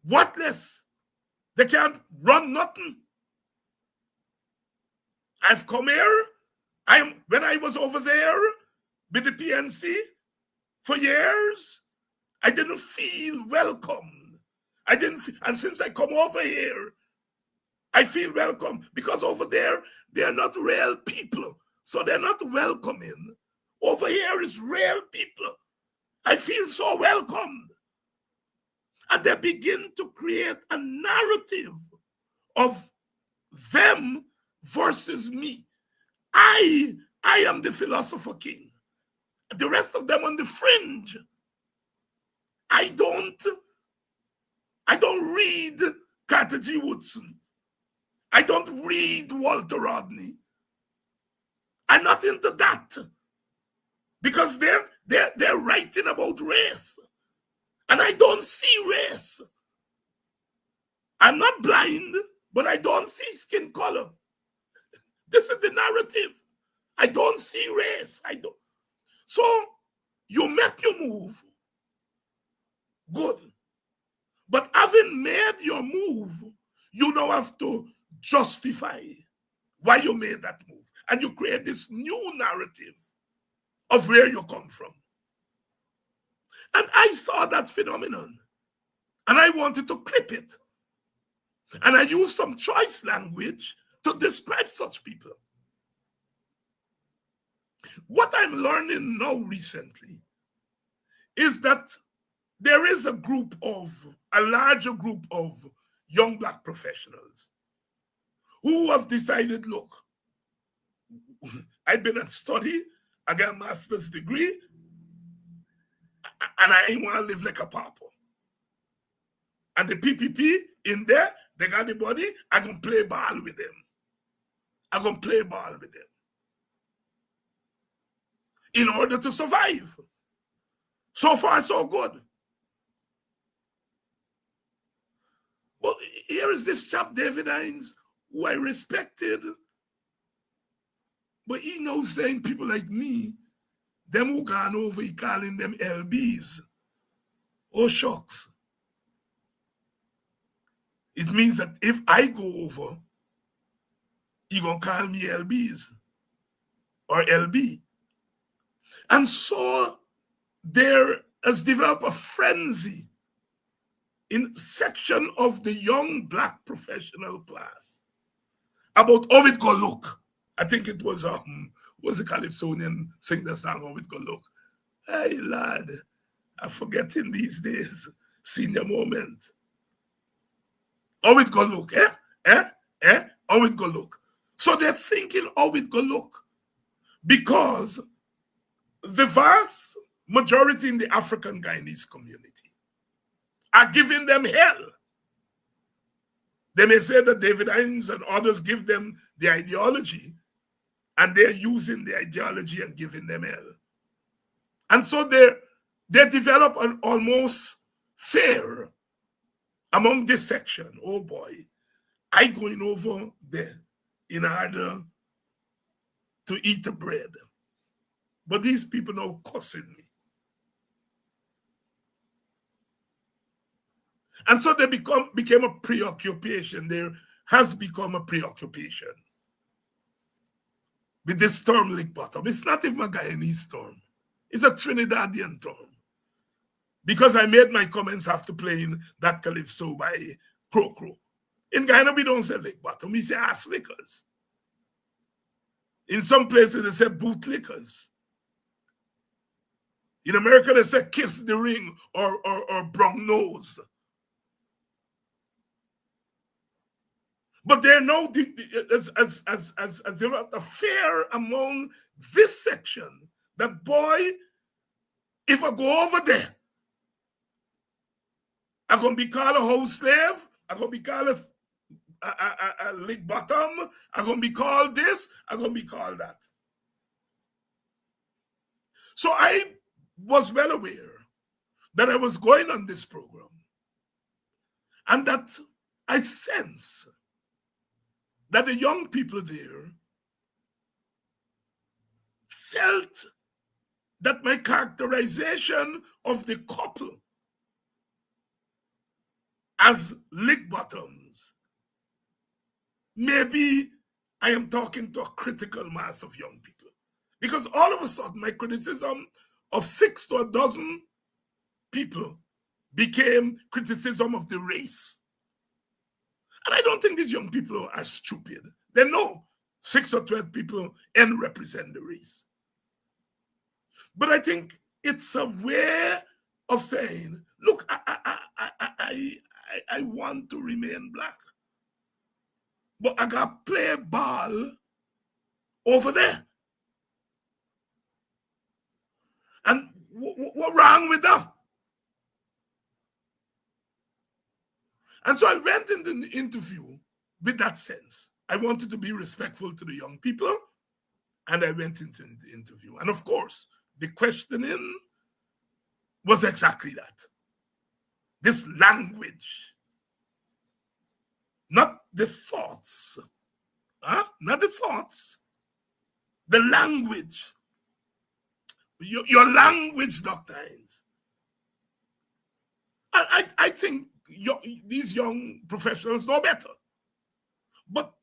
worthless. They can't run nothing. I've come here. When I was over there with the PNC for years, I didn't feel welcome. And since I come over here, I feel welcome, because over there, they're not real people. So they're not welcoming. Over here is real people. I feel so welcomed. And they begin to create a narrative of them versus me. I am the philosopher king. The rest of them on the fringe. I don't read Carter G. Woodson. I don't read Walter Rodney. I'm not into that. Because they're writing about race. And I don't see race. I'm not blind, but I don't see skin color. This is the narrative. I don't see race. I don't. So you make your move. Good. But having made your move, you now have to justify why you made that move. And you create this new narrative of where you come from. And I saw that phenomenon. And I wanted to clip it. And I used some choice language to describe such people. What I'm learning now recently is that there is a larger group of young Black professionals who have decided, look, I've been at study, I got a master's degree, and I ain't want to live like a pauper. And the PPP in there, they got the body, I'm going to play ball with them. I'm going to play ball with them. In order to survive. So far, so good. But here is this chap, David Hines, who I respected. But he now saying people like me, them who gone over, he calling them LBs. Oh, shucks. It means that if I go over, he gonna call me LBs or LB. And so there has developed a frenzy in section of the young Black professional class about how it go look. I think it was a Calypsonian sing the song how it go look. Hey lad, I'm forgetting these days, senior moment. How it go look, How it go look. So they're thinking how it go look. Because the vast majority in the African Guyanese community are giving them hell. They may say that David Hines and others give them the ideology, and they're using the ideology and giving them hell. And so they develop an almost fear among this section. Oh boy, I going over there in order to eat the bread. But these people now cussing me. And so they became a preoccupation. There has become a preoccupation with this term lick bottom. It's not even a Guyanese term. It's a Trinidadian term. Because I made my comments after playing that calypso by Crow Crow. In Guyana, we don't say lick bottom, we say ass lickers. In some places, they say boot lickers. In America, they say kiss the ring or brown nose. But there now, as there was a fear among this section that, boy, if I go over there, I'm going to be called a house slave, I'm going to be called a lick bottom, I'm going to be called this, I'm going to be called that. So I was well aware that I was going on this program and that I sense that the young people there felt that my characterization of the couple as lick bottoms, maybe I am talking to a critical mass of young people. Because all of a sudden, my criticism of 6 to a dozen people became criticism of the race. And I don't think these young people are stupid. They know 6 or 12 people and represent the race. But I think it's a way of saying, look, I want to remain Black, but I got to play ball over there. And what's wrong with that? And so I went in the interview with that sense, I wanted to be respectful to the young people, and I went into the interview. And of course, the questioning was exactly that. This language, not the thoughts, not the thoughts, the language. Your language, Dr. Hines. I think these young professionals know better. But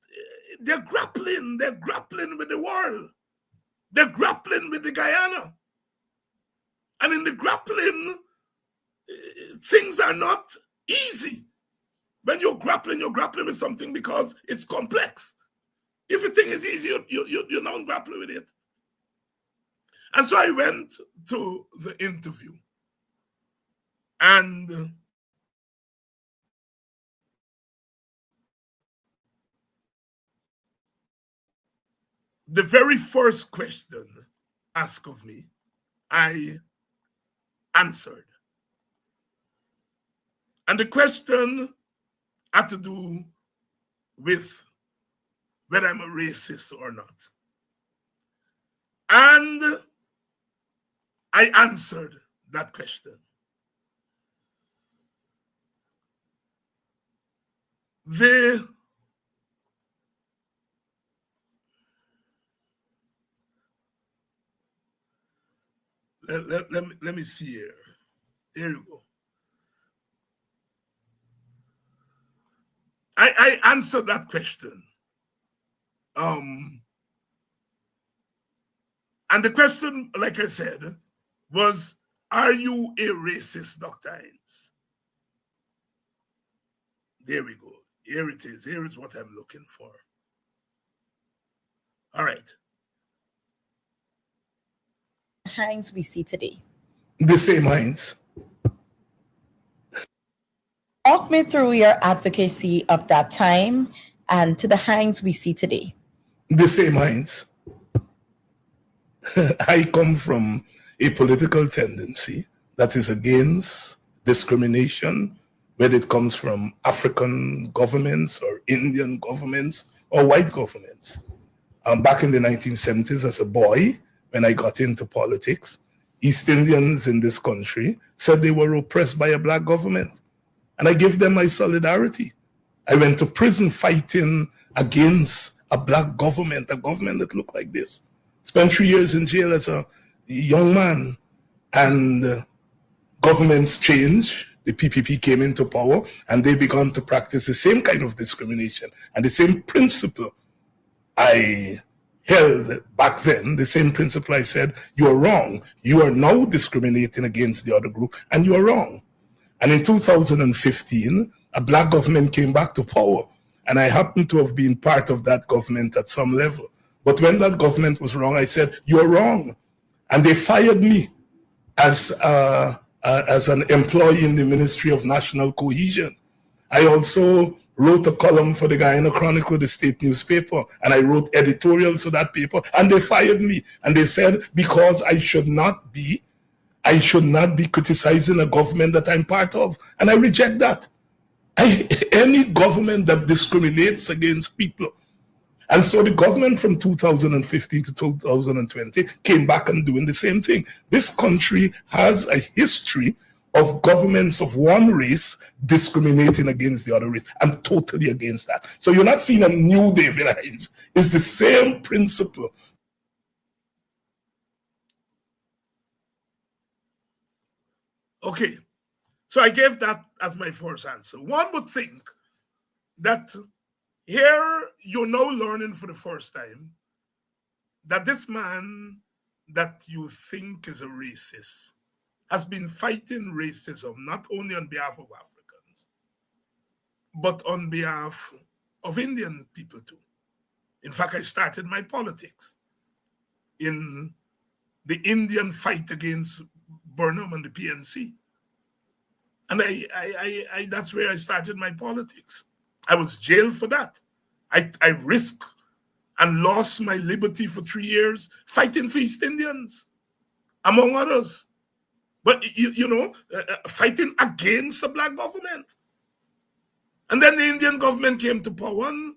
they're grappling with the world. They're grappling with the Guyana. And in the grappling, things are not easy. When you're grappling with something because it's complex. If a thing is easy, you're not grappling with it. And so I went to the interview. And the very first question asked of me, I answered. And the question had to do with whether I'm a racist or not. And I answered that question. Let me see here. There you go. I answered that question. And the question, like I said, was, are you a racist, Dr. Hines? There we go. Here it is. Here is what I'm looking for. All right. Hines we see today. The same Hines. Walk me through your advocacy of that time and to the Hines we see today. The same Hines. I come from a political tendency that is against discrimination, whether it comes from African governments or Indian governments or white governments. Back in the 1970s as a boy, when I got into politics, East Indians in this country said they were oppressed by a black government. And I gave them my solidarity. I went to prison fighting against a black government, a government that looked like this. Spent 3 years in jail as a young man. And governments changed. The PPP came into power and they began to practice the same kind of discrimination and the same principle I held back then, the same principle I said, you are wrong. You are now discriminating against the other group and you are wrong. And in 2015, a black government came back to power. And I happened to have been part of that government at some level. But when that government was wrong, I said, you're wrong. And they fired me as an employee in the Ministry of National Cohesion. I also wrote a column for the Guyana Chronicle, the state newspaper, and I wrote editorials for that paper, and they fired me. And they said, because I should not be criticizing a government that I'm part of. And I reject that. Any government that discriminates against people. And so the government from 2015 to 2020 came back and doing the same thing. This country has a history of governments of one race discriminating against the other race. I'm totally against that. So you're not seeing a new David Hines. It's the same principle. Okay, so I gave that as my first answer. One would think that here you're now learning for the first time that this man that you think is a racist has been fighting racism not only on behalf of Africans, but on behalf of Indian people too. In fact, I started my politics in the Indian fight against Burnham and the PNC. And I that's where I started my politics. I was jailed for that. I risked and lost my liberty for 3 years fighting for East Indians, among others. But, fighting against the black government. And then the Indian government came to power, and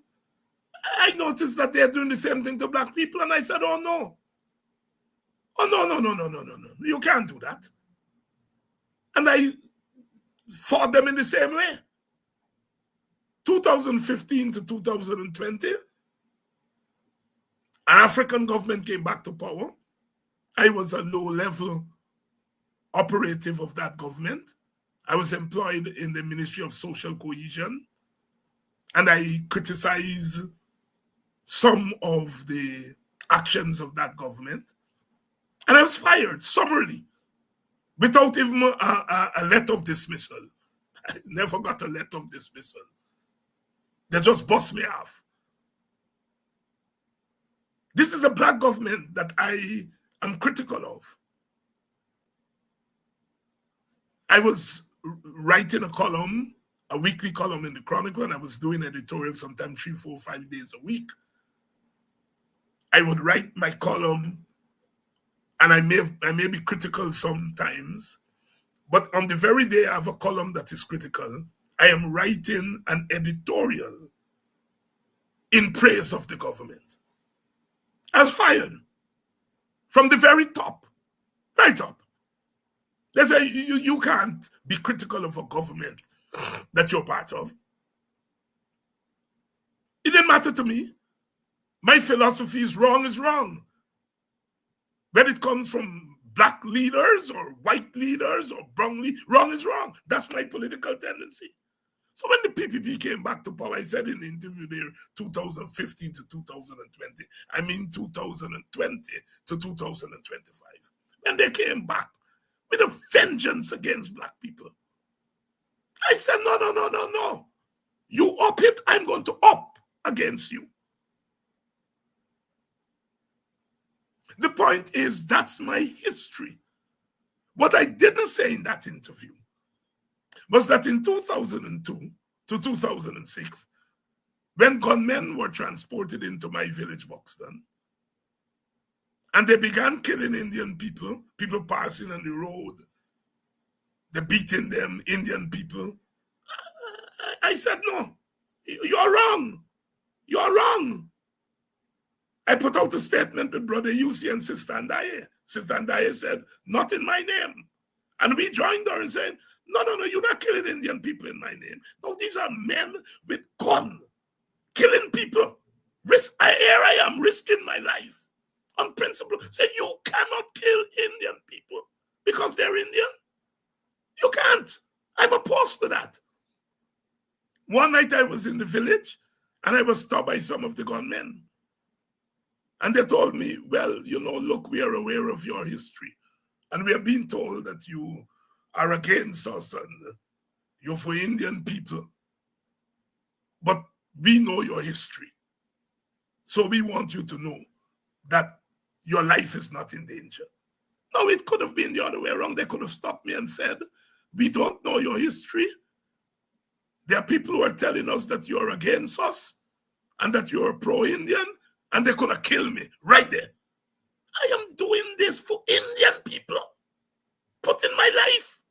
I noticed that they're doing the same thing to black people, and I said, oh no. Oh no, no, no, no, no, no, no. You can't do that. And I fought them in the same way. 2015 to 2020, an African government came back to power. I was a low-level operative of that government. I was employed in the Ministry of Social Cohesion, and I criticized some of the actions of that government. And I was fired summarily, without even a letter of dismissal. I never got a letter of dismissal. They just bust me off. This is a black government that I am critical of. I was writing a column, a weekly column in the Chronicle, and I was doing editorials sometimes 3, 4, 5 days a week. I would write my column, and I may be critical sometimes, but on the very day I have a column that is critical, I am writing an editorial in praise of the government. I was fired from the very top, very top. They say you can't be critical of a government that you're part of. It didn't matter to me. My philosophy is wrong. Whether it comes from black leaders or white leaders or brown leaders, wrong is wrong. That's my political tendency. So when the PPP came back to power, I said in the interview there, 2015 to 2020, I mean 2020 to 2025. When they came back with a vengeance against black people, I said, no. You up it, I'm going to up against you. The point is, that's my history. What I didn't say in that interview was that in 2002 to 2006, when gunmen were transported into my village, Buxton, and they began killing Indian people passing on the road, they're beating them, Indian people, I said, no, you're wrong. I put out a statement with Brother Yusi and Sister Ndaye. Sister Ndaye said, not in my name. And we joined her and said, no, you're not killing Indian people in my name. No, these are men with gun, killing people. Here I am risking my life on principle. Say, you cannot kill Indian people because they're Indian. You can't. I'm opposed to that. One night I was in the village and I was stopped by some of the gunmen. And they told me, well, look, we are aware of your history. And we are being told that you are against us and you're for Indian people. But we know your history. So we want you to know that your life is not in danger. No, it could have been the other way around. They could have stopped me and said, we don't know your history. There are people who are telling us that you're against us and that you're pro-Indian, and they could have killed me right there. I am doing this for Indian people, putting my life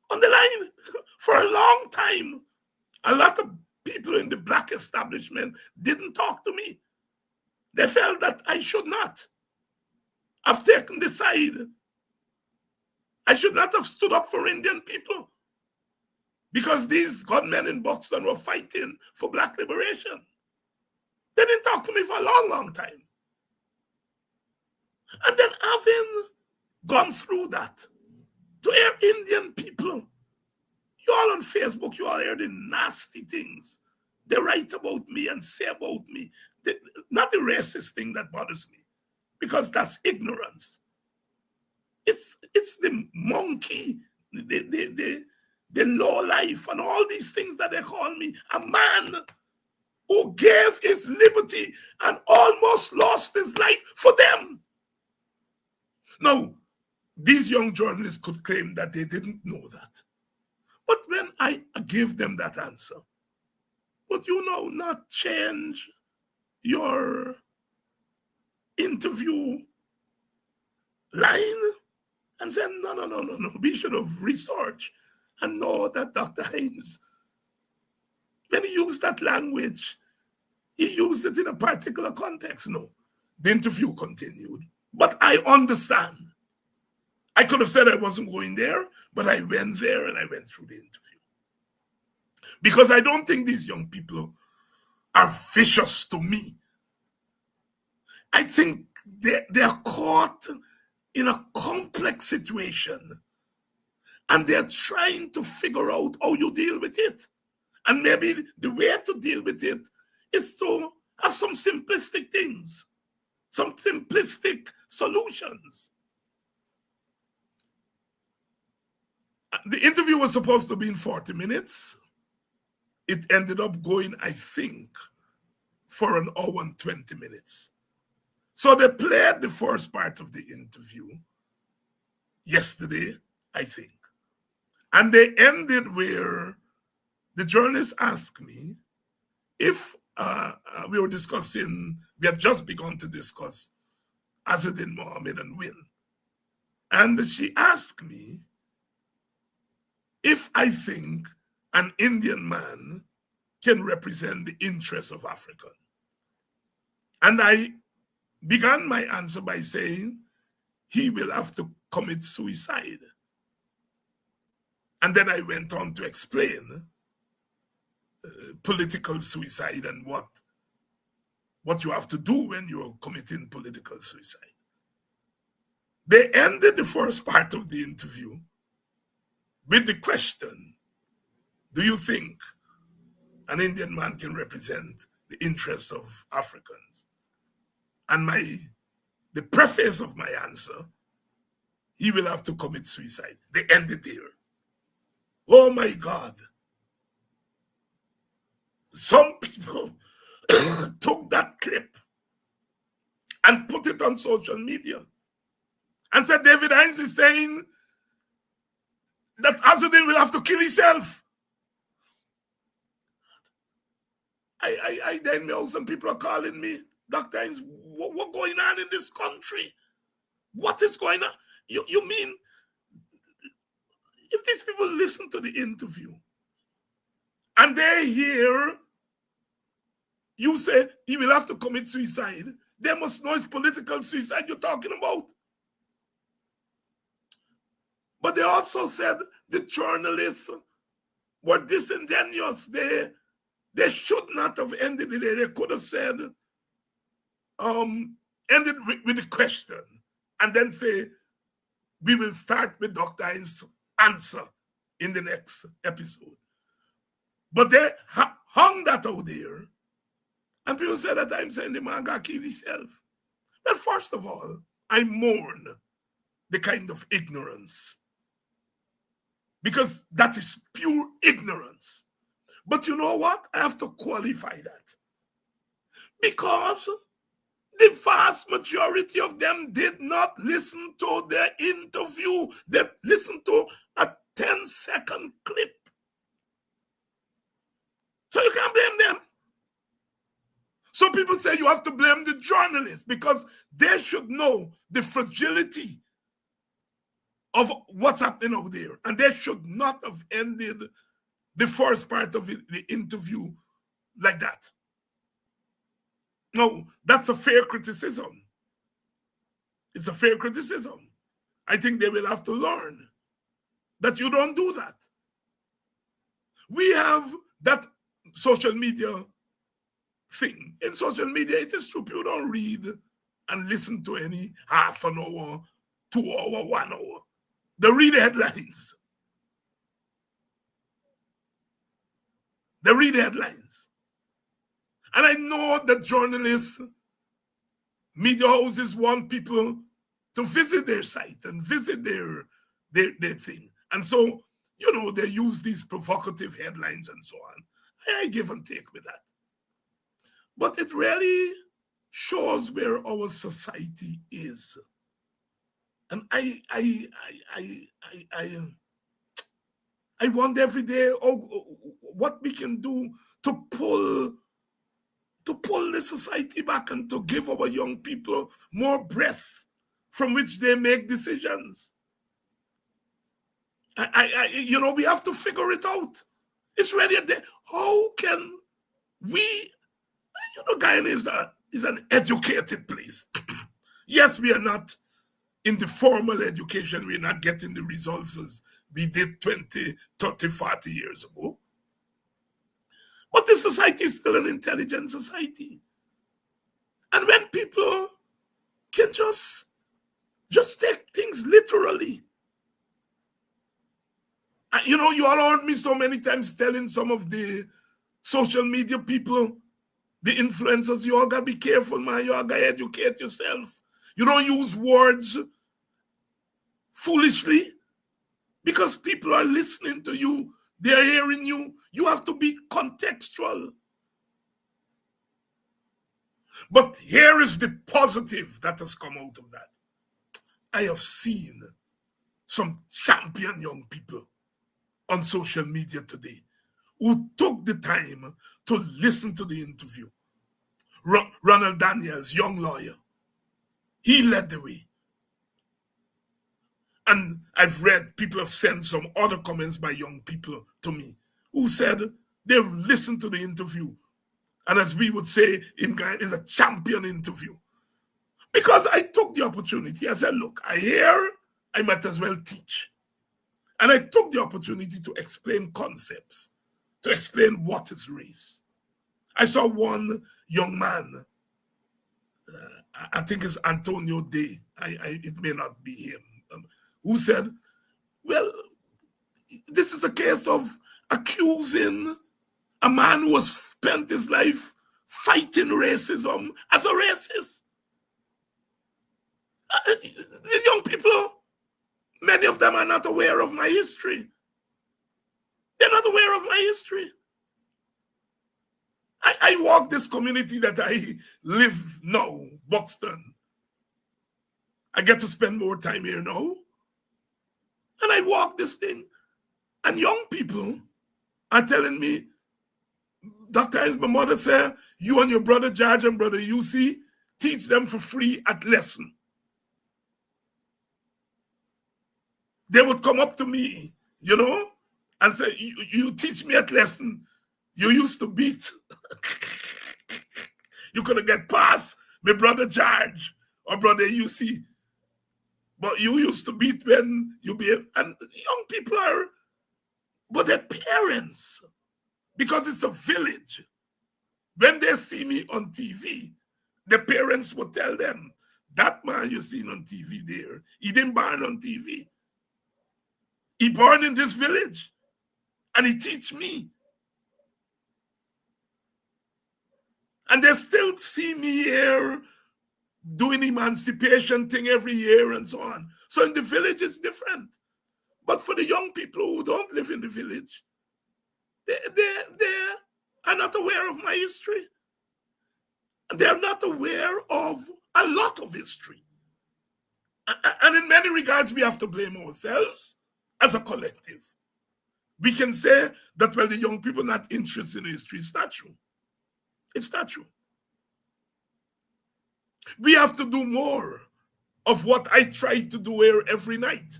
on the line for a long time. A lot of people in the black establishment didn't talk to me. They felt that I should not have taken the side. I should not have stood up for Indian people because these gunmen in Buxton were fighting for black liberation. They didn't talk to me for a long, long time. And then having gone through that, to hear Indian people, you all on Facebook, you all hear the nasty things they write about me and say about me. Not the racist thing that bothers me, because that's ignorance. It's the monkey, the low life, and all these things that they call me. A man who gave his liberty and almost lost his life for them. Now, these young journalists could claim that they didn't know that. But when I give them that answer, but not change your interview line and say, no, we should have researched and know that Dr. Haynes when he used that language, he used it in a particular context. No, the interview continued. But I understand. I could have said I wasn't going there, but I went there and I went through the interview. Because I don't think these young people are vicious to me. I think they're caught in a complex situation and they're trying to figure out how you deal with it. And maybe the way to deal with it is to have some simplistic things, some simplistic solutions. The interview was supposed to be in 40 minutes. It ended up going, I think, for an hour and 20 minutes. So they played the first part of the interview yesterday, I think. And they ended where the journalist asked me if we had just begun to discuss Azzuddin Mohammed and Win. And she asked me if I think an Indian man can represent the interests of Africa. And I began my answer by saying he will have to commit suicide. And then I went on to explain political suicide and what you have to do when you're committing political suicide. They ended the first part of the interview with the question, do you think an Indian man can represent the interests of Africans? And the preface of my answer, he will have to commit suicide. They ended there. Oh my God. Some people took that clip and put it on social media and said David Hines is saying that Azzuddin will have to kill himself. I then know some people are calling me, Dr. Hines, what's going on in this country? What is going on? You mean, if these people listen to the interview and they hear you say he will have to commit suicide, they must know it's political suicide you're talking about. But they also said the journalists were disingenuous. They should not have ended it there. They could have said, ended with the question and then say, we will start with Dr. Hines' answer in the next episode. But they hung that out there. And people said that I'm saying the man got killed himself. Well, first of all, I mourn the kind of ignorance. Because that is pure ignorance. But you know what? I have to qualify that. Because the vast majority of them did not listen to the interview. They listened to a 10-second clip. So you can't blame them. So people say you have to blame the journalists because they should know the fragility of what's happening out there. And they should not have ended the first part of the interview like that. No, that's a fair criticism. It's a fair criticism. I think they will have to learn that you don't do that. We have that social media thing. In social media, it is true, people don't read and listen to any half an hour, 2 hour, 1 hour. They read the headlines. They read the headlines. And I know that journalists, media houses want people to visit their site and visit their thing. And so, you know, they use these provocative headlines and so on. I give and take with that. But it really shows where our society is. And I wonder every day what we can do to pull the society back and to give our young people more breath from which they make decisions. You know, we have to figure it out. It's really a day. How can Guyana is an educated place. Yes, we are not in the formal education. We're not getting the results as we did 20, 30, 40 years ago. But the society is still an intelligent society. And when people can just take things literally. You know, you all heard me so many times telling some of the social media people, the influencers, you all gotta be careful, man. You all gotta educate yourself. You don't use words foolishly because people are listening to you. They're hearing you. You have to be contextual. But here is the positive that has come out of that. I have seen some champion young people on social media today who took the time to listen to the interview. Ronald Daniels, young lawyer, he led the way. And I've read, people have sent some other comments by young people to me who said they listened to the interview. And as we would say in Ghana, it's a champion interview. Because I took the opportunity. I said, look, I might as well teach. And I took the opportunity to explain concepts, to explain what is race. I saw one young man, I think it's Antonio Day, it may not be him, who said, well, this is a case of accusing a man who has spent his life fighting racism as a racist. The young people, many of them are not aware of my history. They're not aware of my history. I walk this community that I live now, Buxton. I get to spend more time here now. And I walk this thing. And young people are telling me, Dr. Hines, my mother said, you and your brother George and brother UC, teach them for free at lesson. They would come up to me, you know, and say, you teach me at lesson. You used to beat. You could have get past my brother George or brother UC. But you used to beat when you be, and young people are, but their parents, because it's a village, when they see me on TV, the parents would tell them, that man you seen on TV there, he didn't born on TV. He born in this village, and he teach me. And they still see me here doing emancipation thing every year and so on. So in the village, it's different. But for the young people who don't live in the village, they are not aware of my history. They're not aware of a lot of history. And in many regards, we have to blame ourselves as a collective. We can say that, well, the young people are not interested in history. It's not true. It's not true. We have to do more of what I try to do here every night.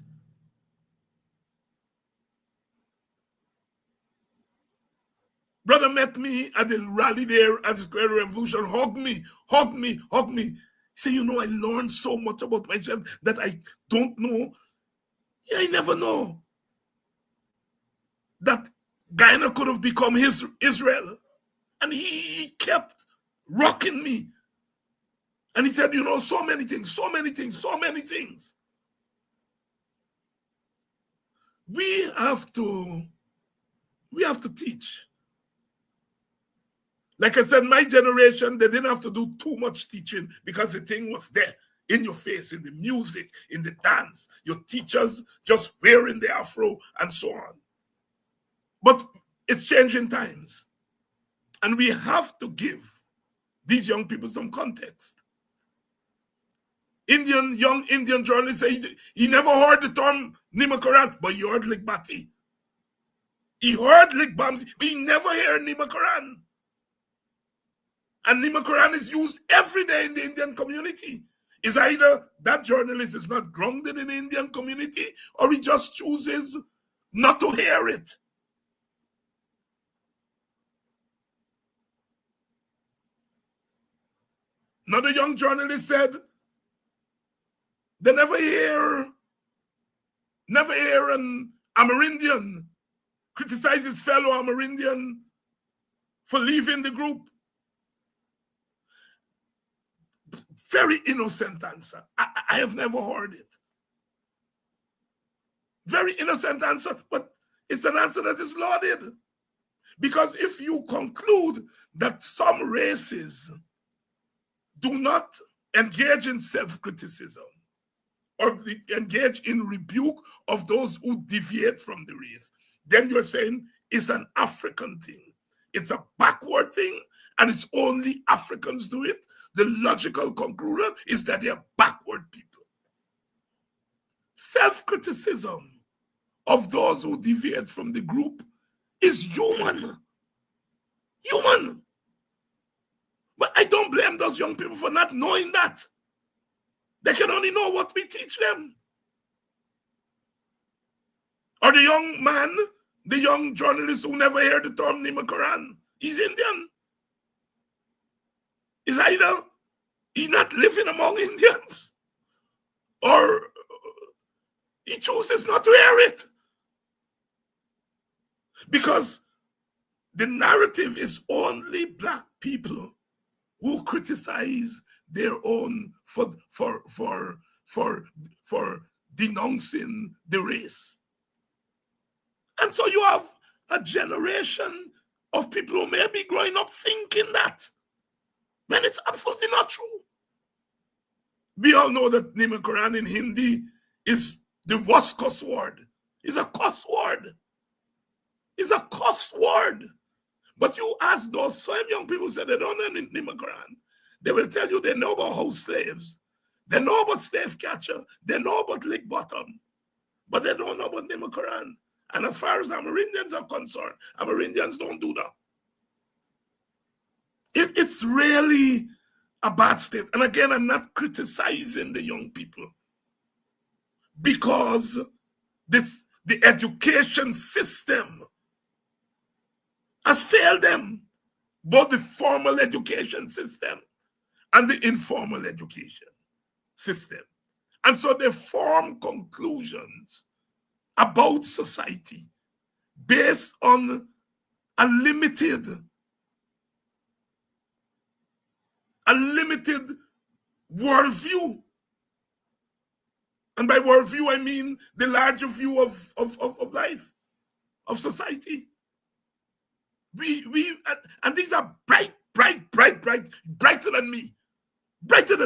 Brother met me at the rally there at the Square Revolution, hugged me. He said, you know, I learned so much about myself that I don't know. Yeah, I never know that Guyana could have become Israel. And he kept rocking me. And he said, you know, so many things. We have to teach. Like I said, my generation, they didn't have to do too much teaching because the thing was there in your face, in the music, in the dance. Your teachers just wearing the afro and so on. But it's changing times. And we have to give these young people some context. Young Indian journalists say he never heard the term Nimakaran, but he heard Ligbati. He heard Ligbamsi, but he never heard Nimakaran. And Nimakaran is used every day in the Indian community. It's either that journalist is not grounded in the Indian community or he just chooses not to hear it. Another young journalist said, they never hear an Amerindian criticize his fellow Amerindian for leaving the group. Very innocent answer. I have never heard it. Very innocent answer, but it's an answer that is lauded. Because if you conclude that some races do not engage in self-criticism or engage in rebuke of those who deviate from the race, then you're saying it's an African thing. It's a backward thing, and it's only Africans do it. The logical conclusion is that they're backward people. Self-criticism of those who deviate from the group is human. Human. But I don't blame those young people for not knowing that. They can only know what we teach them. Or the young man, the young journalist who never heard the term Nimakaran, he's Indian. Is either he not living among Indians or he chooses not to hear it. Because the narrative is only black people who criticize their own for denouncing the race. And so you have a generation of people who may be growing up thinking that, when it's absolutely not true. We all know that Nimakaran in Hindi is the worst cuss word. It's a cuss word. It's a cuss word. But you ask those same young people say they don't know Nimakaran. They will tell you they know about house slaves. They know about slave catcher. They know about lick bottom. But they don't know about Nimakaran. And as far as Amerindians are concerned, Amerindians don't do that. It's really a bad state. And again, I'm not criticizing the young people because the education system has failed them, both the formal education system and the informal education system. And so they form conclusions about society based on a limited worldview. And by worldview, I mean the larger view of life, of society. And these are brighter than me, brighter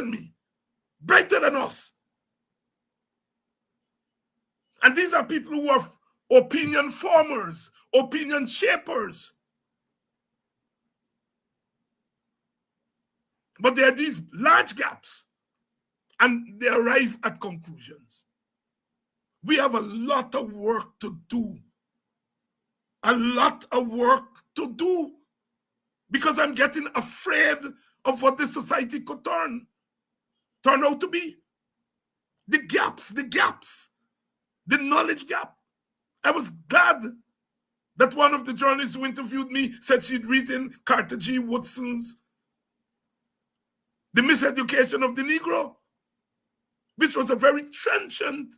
than us. And these are people who are opinion formers, opinion shapers. But there are these large gaps, and they arrive at conclusions. We have a lot of work to do. A lot of work to do, because I'm getting afraid of what this society could turn out to be. The gaps, the knowledge gap. I was glad that one of the journalists who interviewed me said she'd written Carter G. Woodson's The Miseducation of the Negro, which was a very trenchant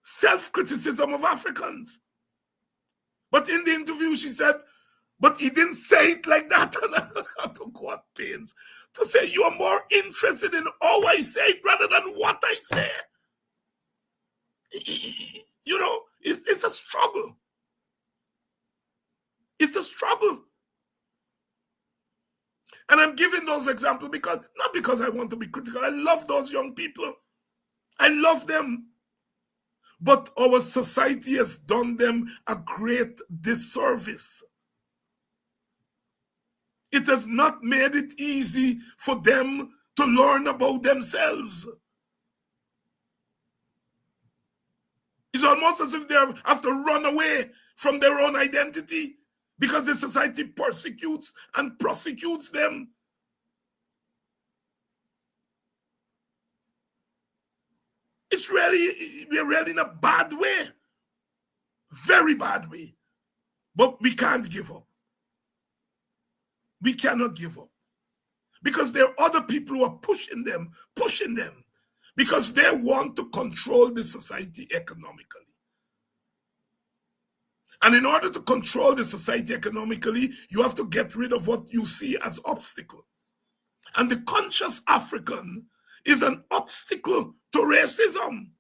self-criticism of Africans. But in the interview, she said, but he didn't say it like that. And I had to go at pains to say, you are more interested in how I say it rather than what I say. You know, it's a struggle. It's a struggle. And I'm giving those examples not because I want to be critical. I love those young people. I love them. But our society has done them a great disservice. It has not made it easy for them to learn about themselves. It's almost as if they have to run away from their own identity because the society persecutes and prosecutes them. We're really in a bad way. Very bad way. But we can't give up. We cannot give up. because there are other people who are pushing them, because they want to control the society economically. And in order to control the society economically, you have to get rid of what you see as obstacle. And the conscious African is an obstacle to racism,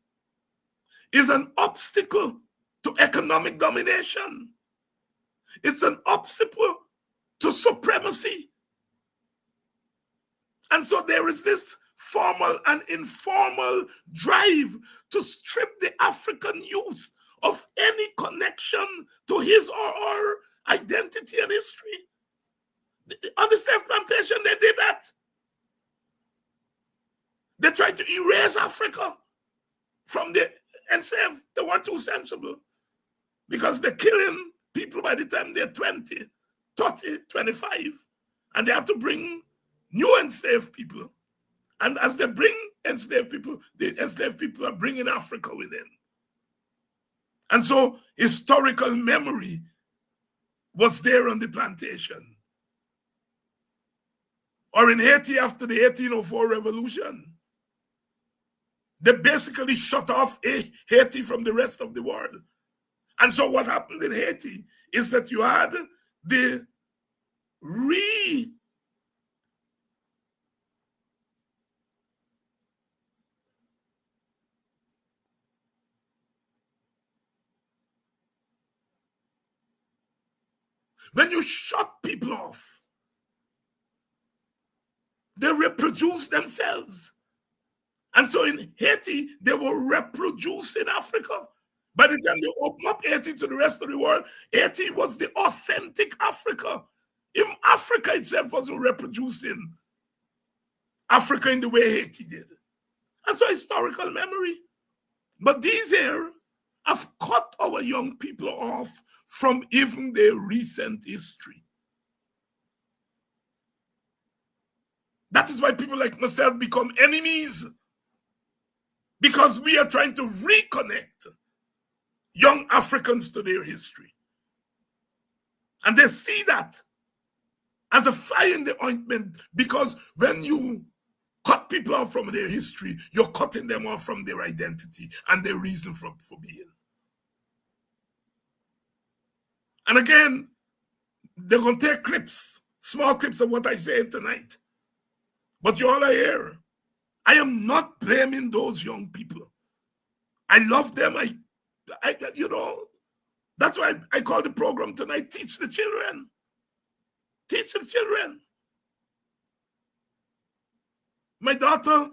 is an obstacle to economic domination. It's an obstacle to supremacy. And so there is this formal and informal drive to strip the African youth of any connection to his or her identity and history. On the slave plantation, they did that. They tried to erase Africa from the enslaved. They weren't too sensible because they're killing people by the time they're 20, 30, 25. And they have to bring new enslaved people. And as they bring enslaved people, the enslaved people are bringing Africa within. And so historical memory was there on the plantation. Or in Haiti after the 1804 revolution, they basically shut off Haiti from the rest of the world. And so what happened in Haiti is that you had the when you shut people off, they reproduce themselves. And so in Haiti, they will reproduce in Africa. By the time they open up Haiti to the rest of the world, Haiti was the authentic Africa. Even Africa itself wasn't reproducing Africa in the way Haiti did. And so historical memory. But these here have cut our young people off from even their recent history. That is why people like myself become enemies. Because we are trying to reconnect young Africans to their history. And they see that as a fly in the ointment, because when you cut people off from their history, you're cutting them off from their identity and their reason for being. And again, they're going to take clips, small clips of what I say tonight. But you all are here. I am not blaming those young people. I love them. I you know, that's why I call the program tonight, Teach the Children. Teach the children. My daughter,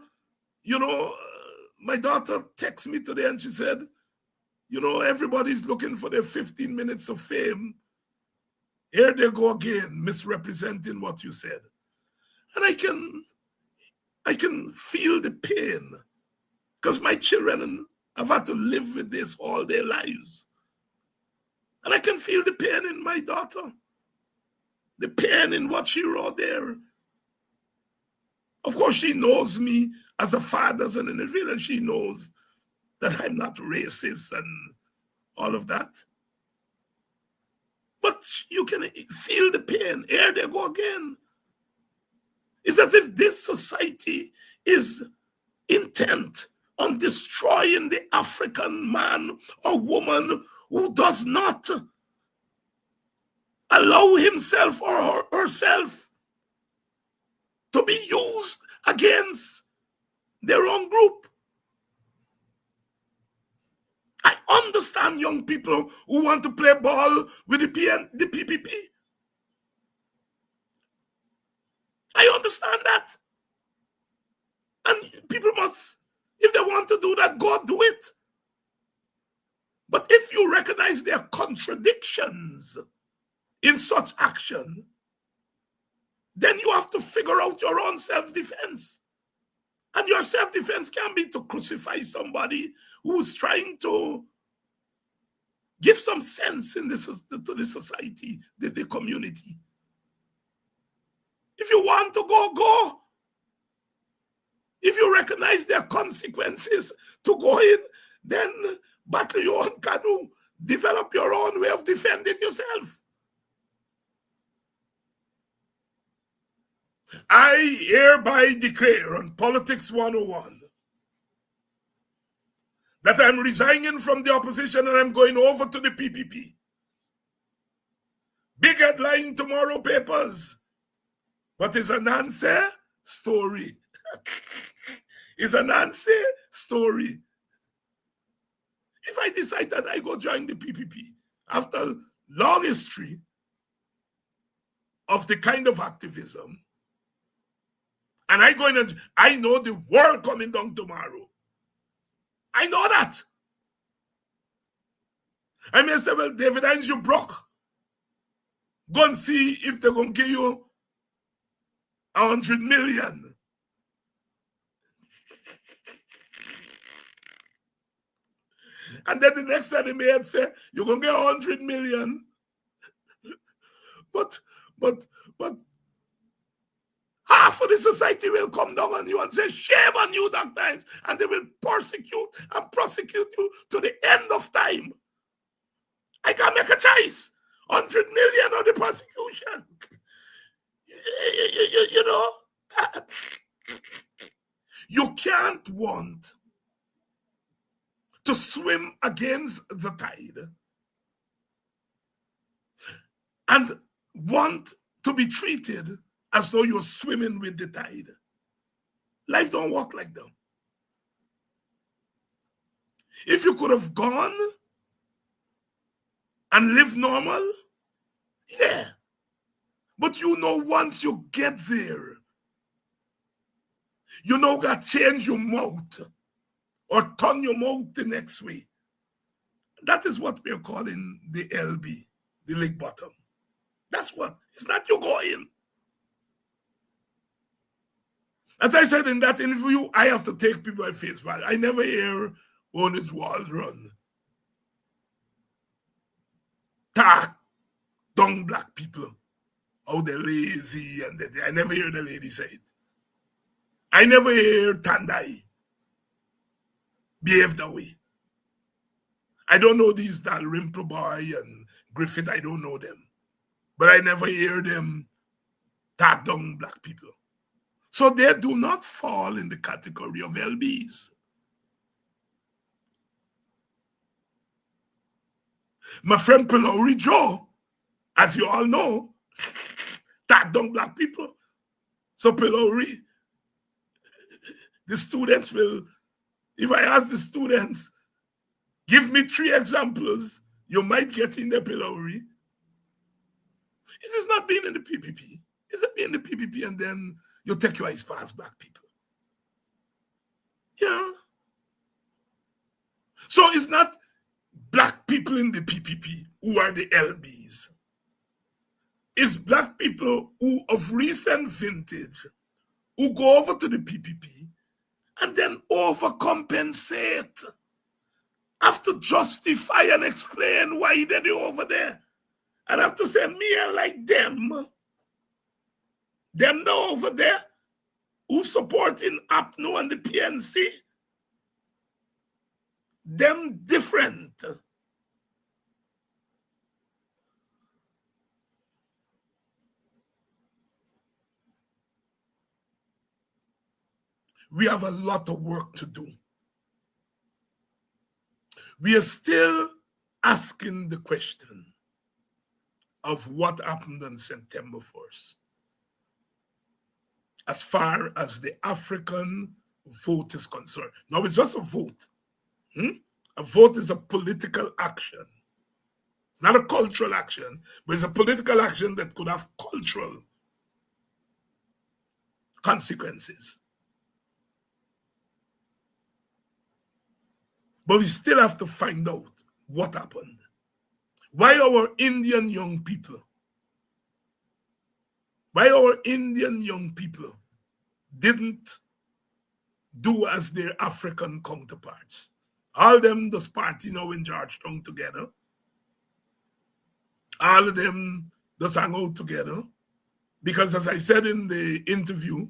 my daughter texted me today and she said, everybody's looking for their 15 minutes of fame. Here they go again, misrepresenting what you said. And I can feel the pain because my children have had to live with this all their lives. And I can feel the pain in my daughter, the pain in what she wrote there. Of course, she knows me as a father, as an individual, and she knows that I'm not racist and all of that. But you can feel the pain. Here they go again. It's as if this society is intent on destroying the African man or woman who does not allow himself or herself to be used against their own group. I understand young people who want to play ball with the PPP. I understand that. And people must, if they want to do that, go do it. But if you recognize their contradictions in such action, then you have to figure out your own self-defense. And your self-defense can be to crucify somebody who's trying to give some sense to the society, the community. If you want to go, go. If you recognize their consequences to go in, then battle your own canoe. Develop your own way of defending yourself. I hereby declare on Politics 101 that I'm resigning from the opposition and I'm going over to the PPP. Big headline tomorrow papers. What is a Nancy story? It's a Nancy story. If I decide that I go join the PPP after long history of the kind of activism, and I know the world coming down tomorrow. I know that. I may say, well, David Hines, you broke. Go and see if they're going to give you 100 million. And then the next time they may say, you're going to get 100 million. But half of the society will come down on you and say, shame on you, Dr. Hines. And they will persecute and prosecute you to the end of time. I can't make a choice. 100 million on the prosecution. You know, you can't want to swim against the tide and want to be treated as though you're swimming with the tide. Life don't work like that. If you could have gone and lived normal, yeah. But you know, once you get there, you know, got to change your mouth or turn your mouth the next way. That is what we're calling the LB, the lake bottom. That's what. It's not you going. As I said in that interview, I have to take people at face value. I never hear Ernest Walls run. Talk dumb black people. Oh, they're lazy. And I never hear the lady say it. I never hear Tandai behave that way. I don't know these Dalrymple Boy and Griffith. I don't know them. But I never hear them talk down black people. So they do not fall in the category of LBs. My friend Pelori Joe, as you all know, talk down black people. So Pelori, the students will, if I ask the students, give me 3 examples, you might get in the Pelori. It is not being in the PPP. It's not being in the PPP and then you take your eyes past black people. Yeah. So it's not black people in the PPP who are the LBs. It's black people who of recent vintage who go over to the PPP and then overcompensate. Have to justify and explain why they're over there. And have to say, me I like them. Them now over there who supporting APNO and the PNC. Them different. We have a lot of work to do. We are still asking the question of what happened on September 1st. As far as the African vote is concerned. Now, it's just a vote. A vote is a political action. It's not a cultural action, but it's a political action that could have cultural consequences. But we still have to find out what happened. Why our Indian young people didn't do as their African counterparts. All them just party now in Georgetown together. All of them just hang out together. Because as I said in the interview,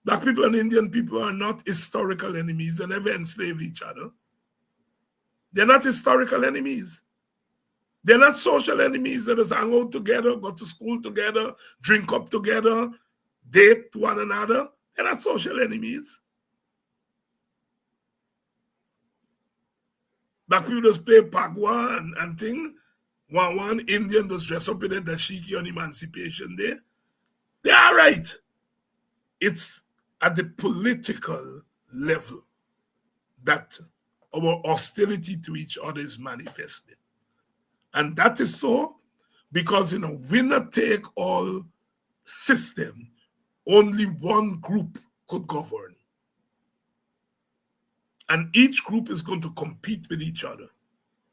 black people and Indian people are not historical enemies. They never enslave each other. They're not historical enemies. They're not social enemies that just hang out together, go to school together, drink up together, date one another, they're not social enemies. Black people just play Pagua and thing. One Indian just dress up in a dashiki on Emancipation Day. They are right. It's at the political level that our hostility to each other is manifested. And that is so because in a winner-take-all system, only one group could govern. And each group is going to compete with each other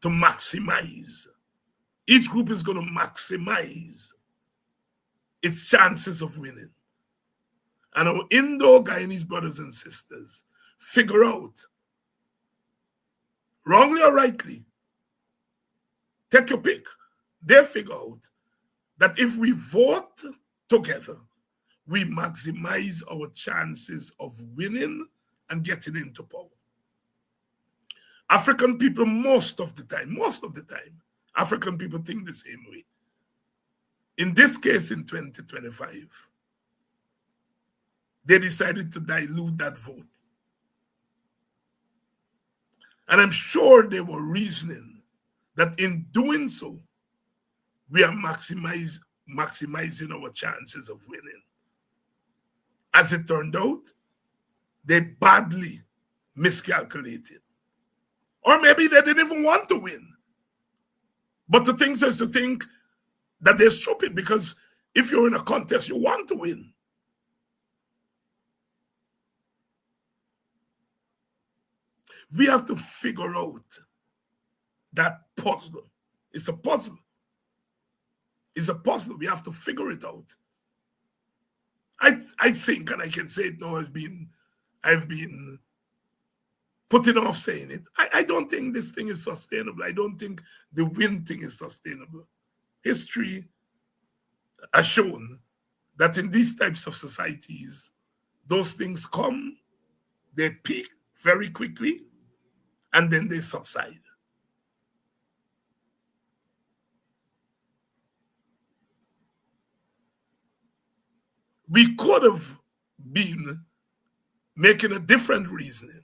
to maximize. Each group is going to maximize its chances of winning. And our Indo-Guyanese brothers and sisters figure out, wrongly or rightly, take your pick, they figure out that if we vote together, we maximize our chances of winning and getting into power. African people, most of the time, African people think the same way. In this case, in 2025, they decided to dilute that vote. And I'm sure they were reasoning that in doing so, we are maximizing our chances of winning. As it turned out, they badly miscalculated. Or maybe they didn't even want to win. But the thing is to think that they're stupid, because if you're in a contest, you want to win. We have to figure out that puzzle. It's a puzzle. It's a puzzle. We have to figure it out. I think, and I can say it now, I've been putting off saying it. I don't think this thing is sustainable. I don't think the win thing is sustainable. History has shown that in these types of societies, those things come, they peak very quickly, and then they subside. We could have been making a different reasoning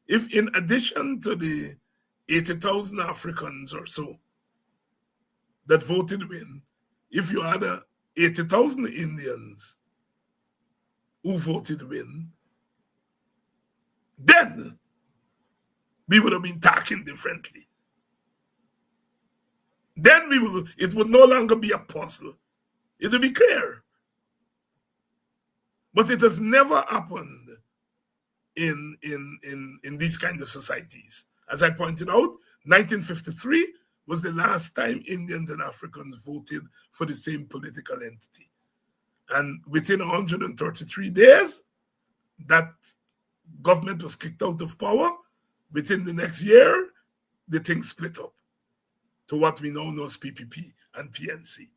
if, in addition to the 80,000 Africans or so that voted win, if you had 80,000 Indians who voted win, then we would have been talking differently. Then it would no longer be a puzzle. It would be clear. But it has never happened in these kinds of societies. As I pointed out, 1953 was the last time Indians and Africans voted for the same political entity. And within 133 days, that government was kicked out of power. Within the next year, the thing split up to what we now know as PPP and PNC.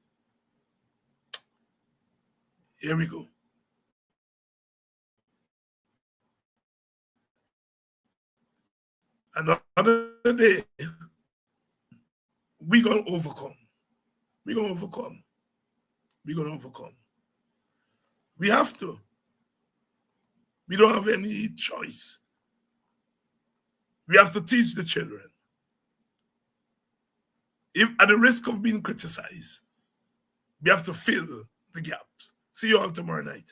Here we go. Another day, we're going to overcome. We're going to overcome. We're going to overcome. We have to. We don't have any choice. We have to teach the children. If at the risk of being criticized, we have to fill the gaps. See you all tomorrow night.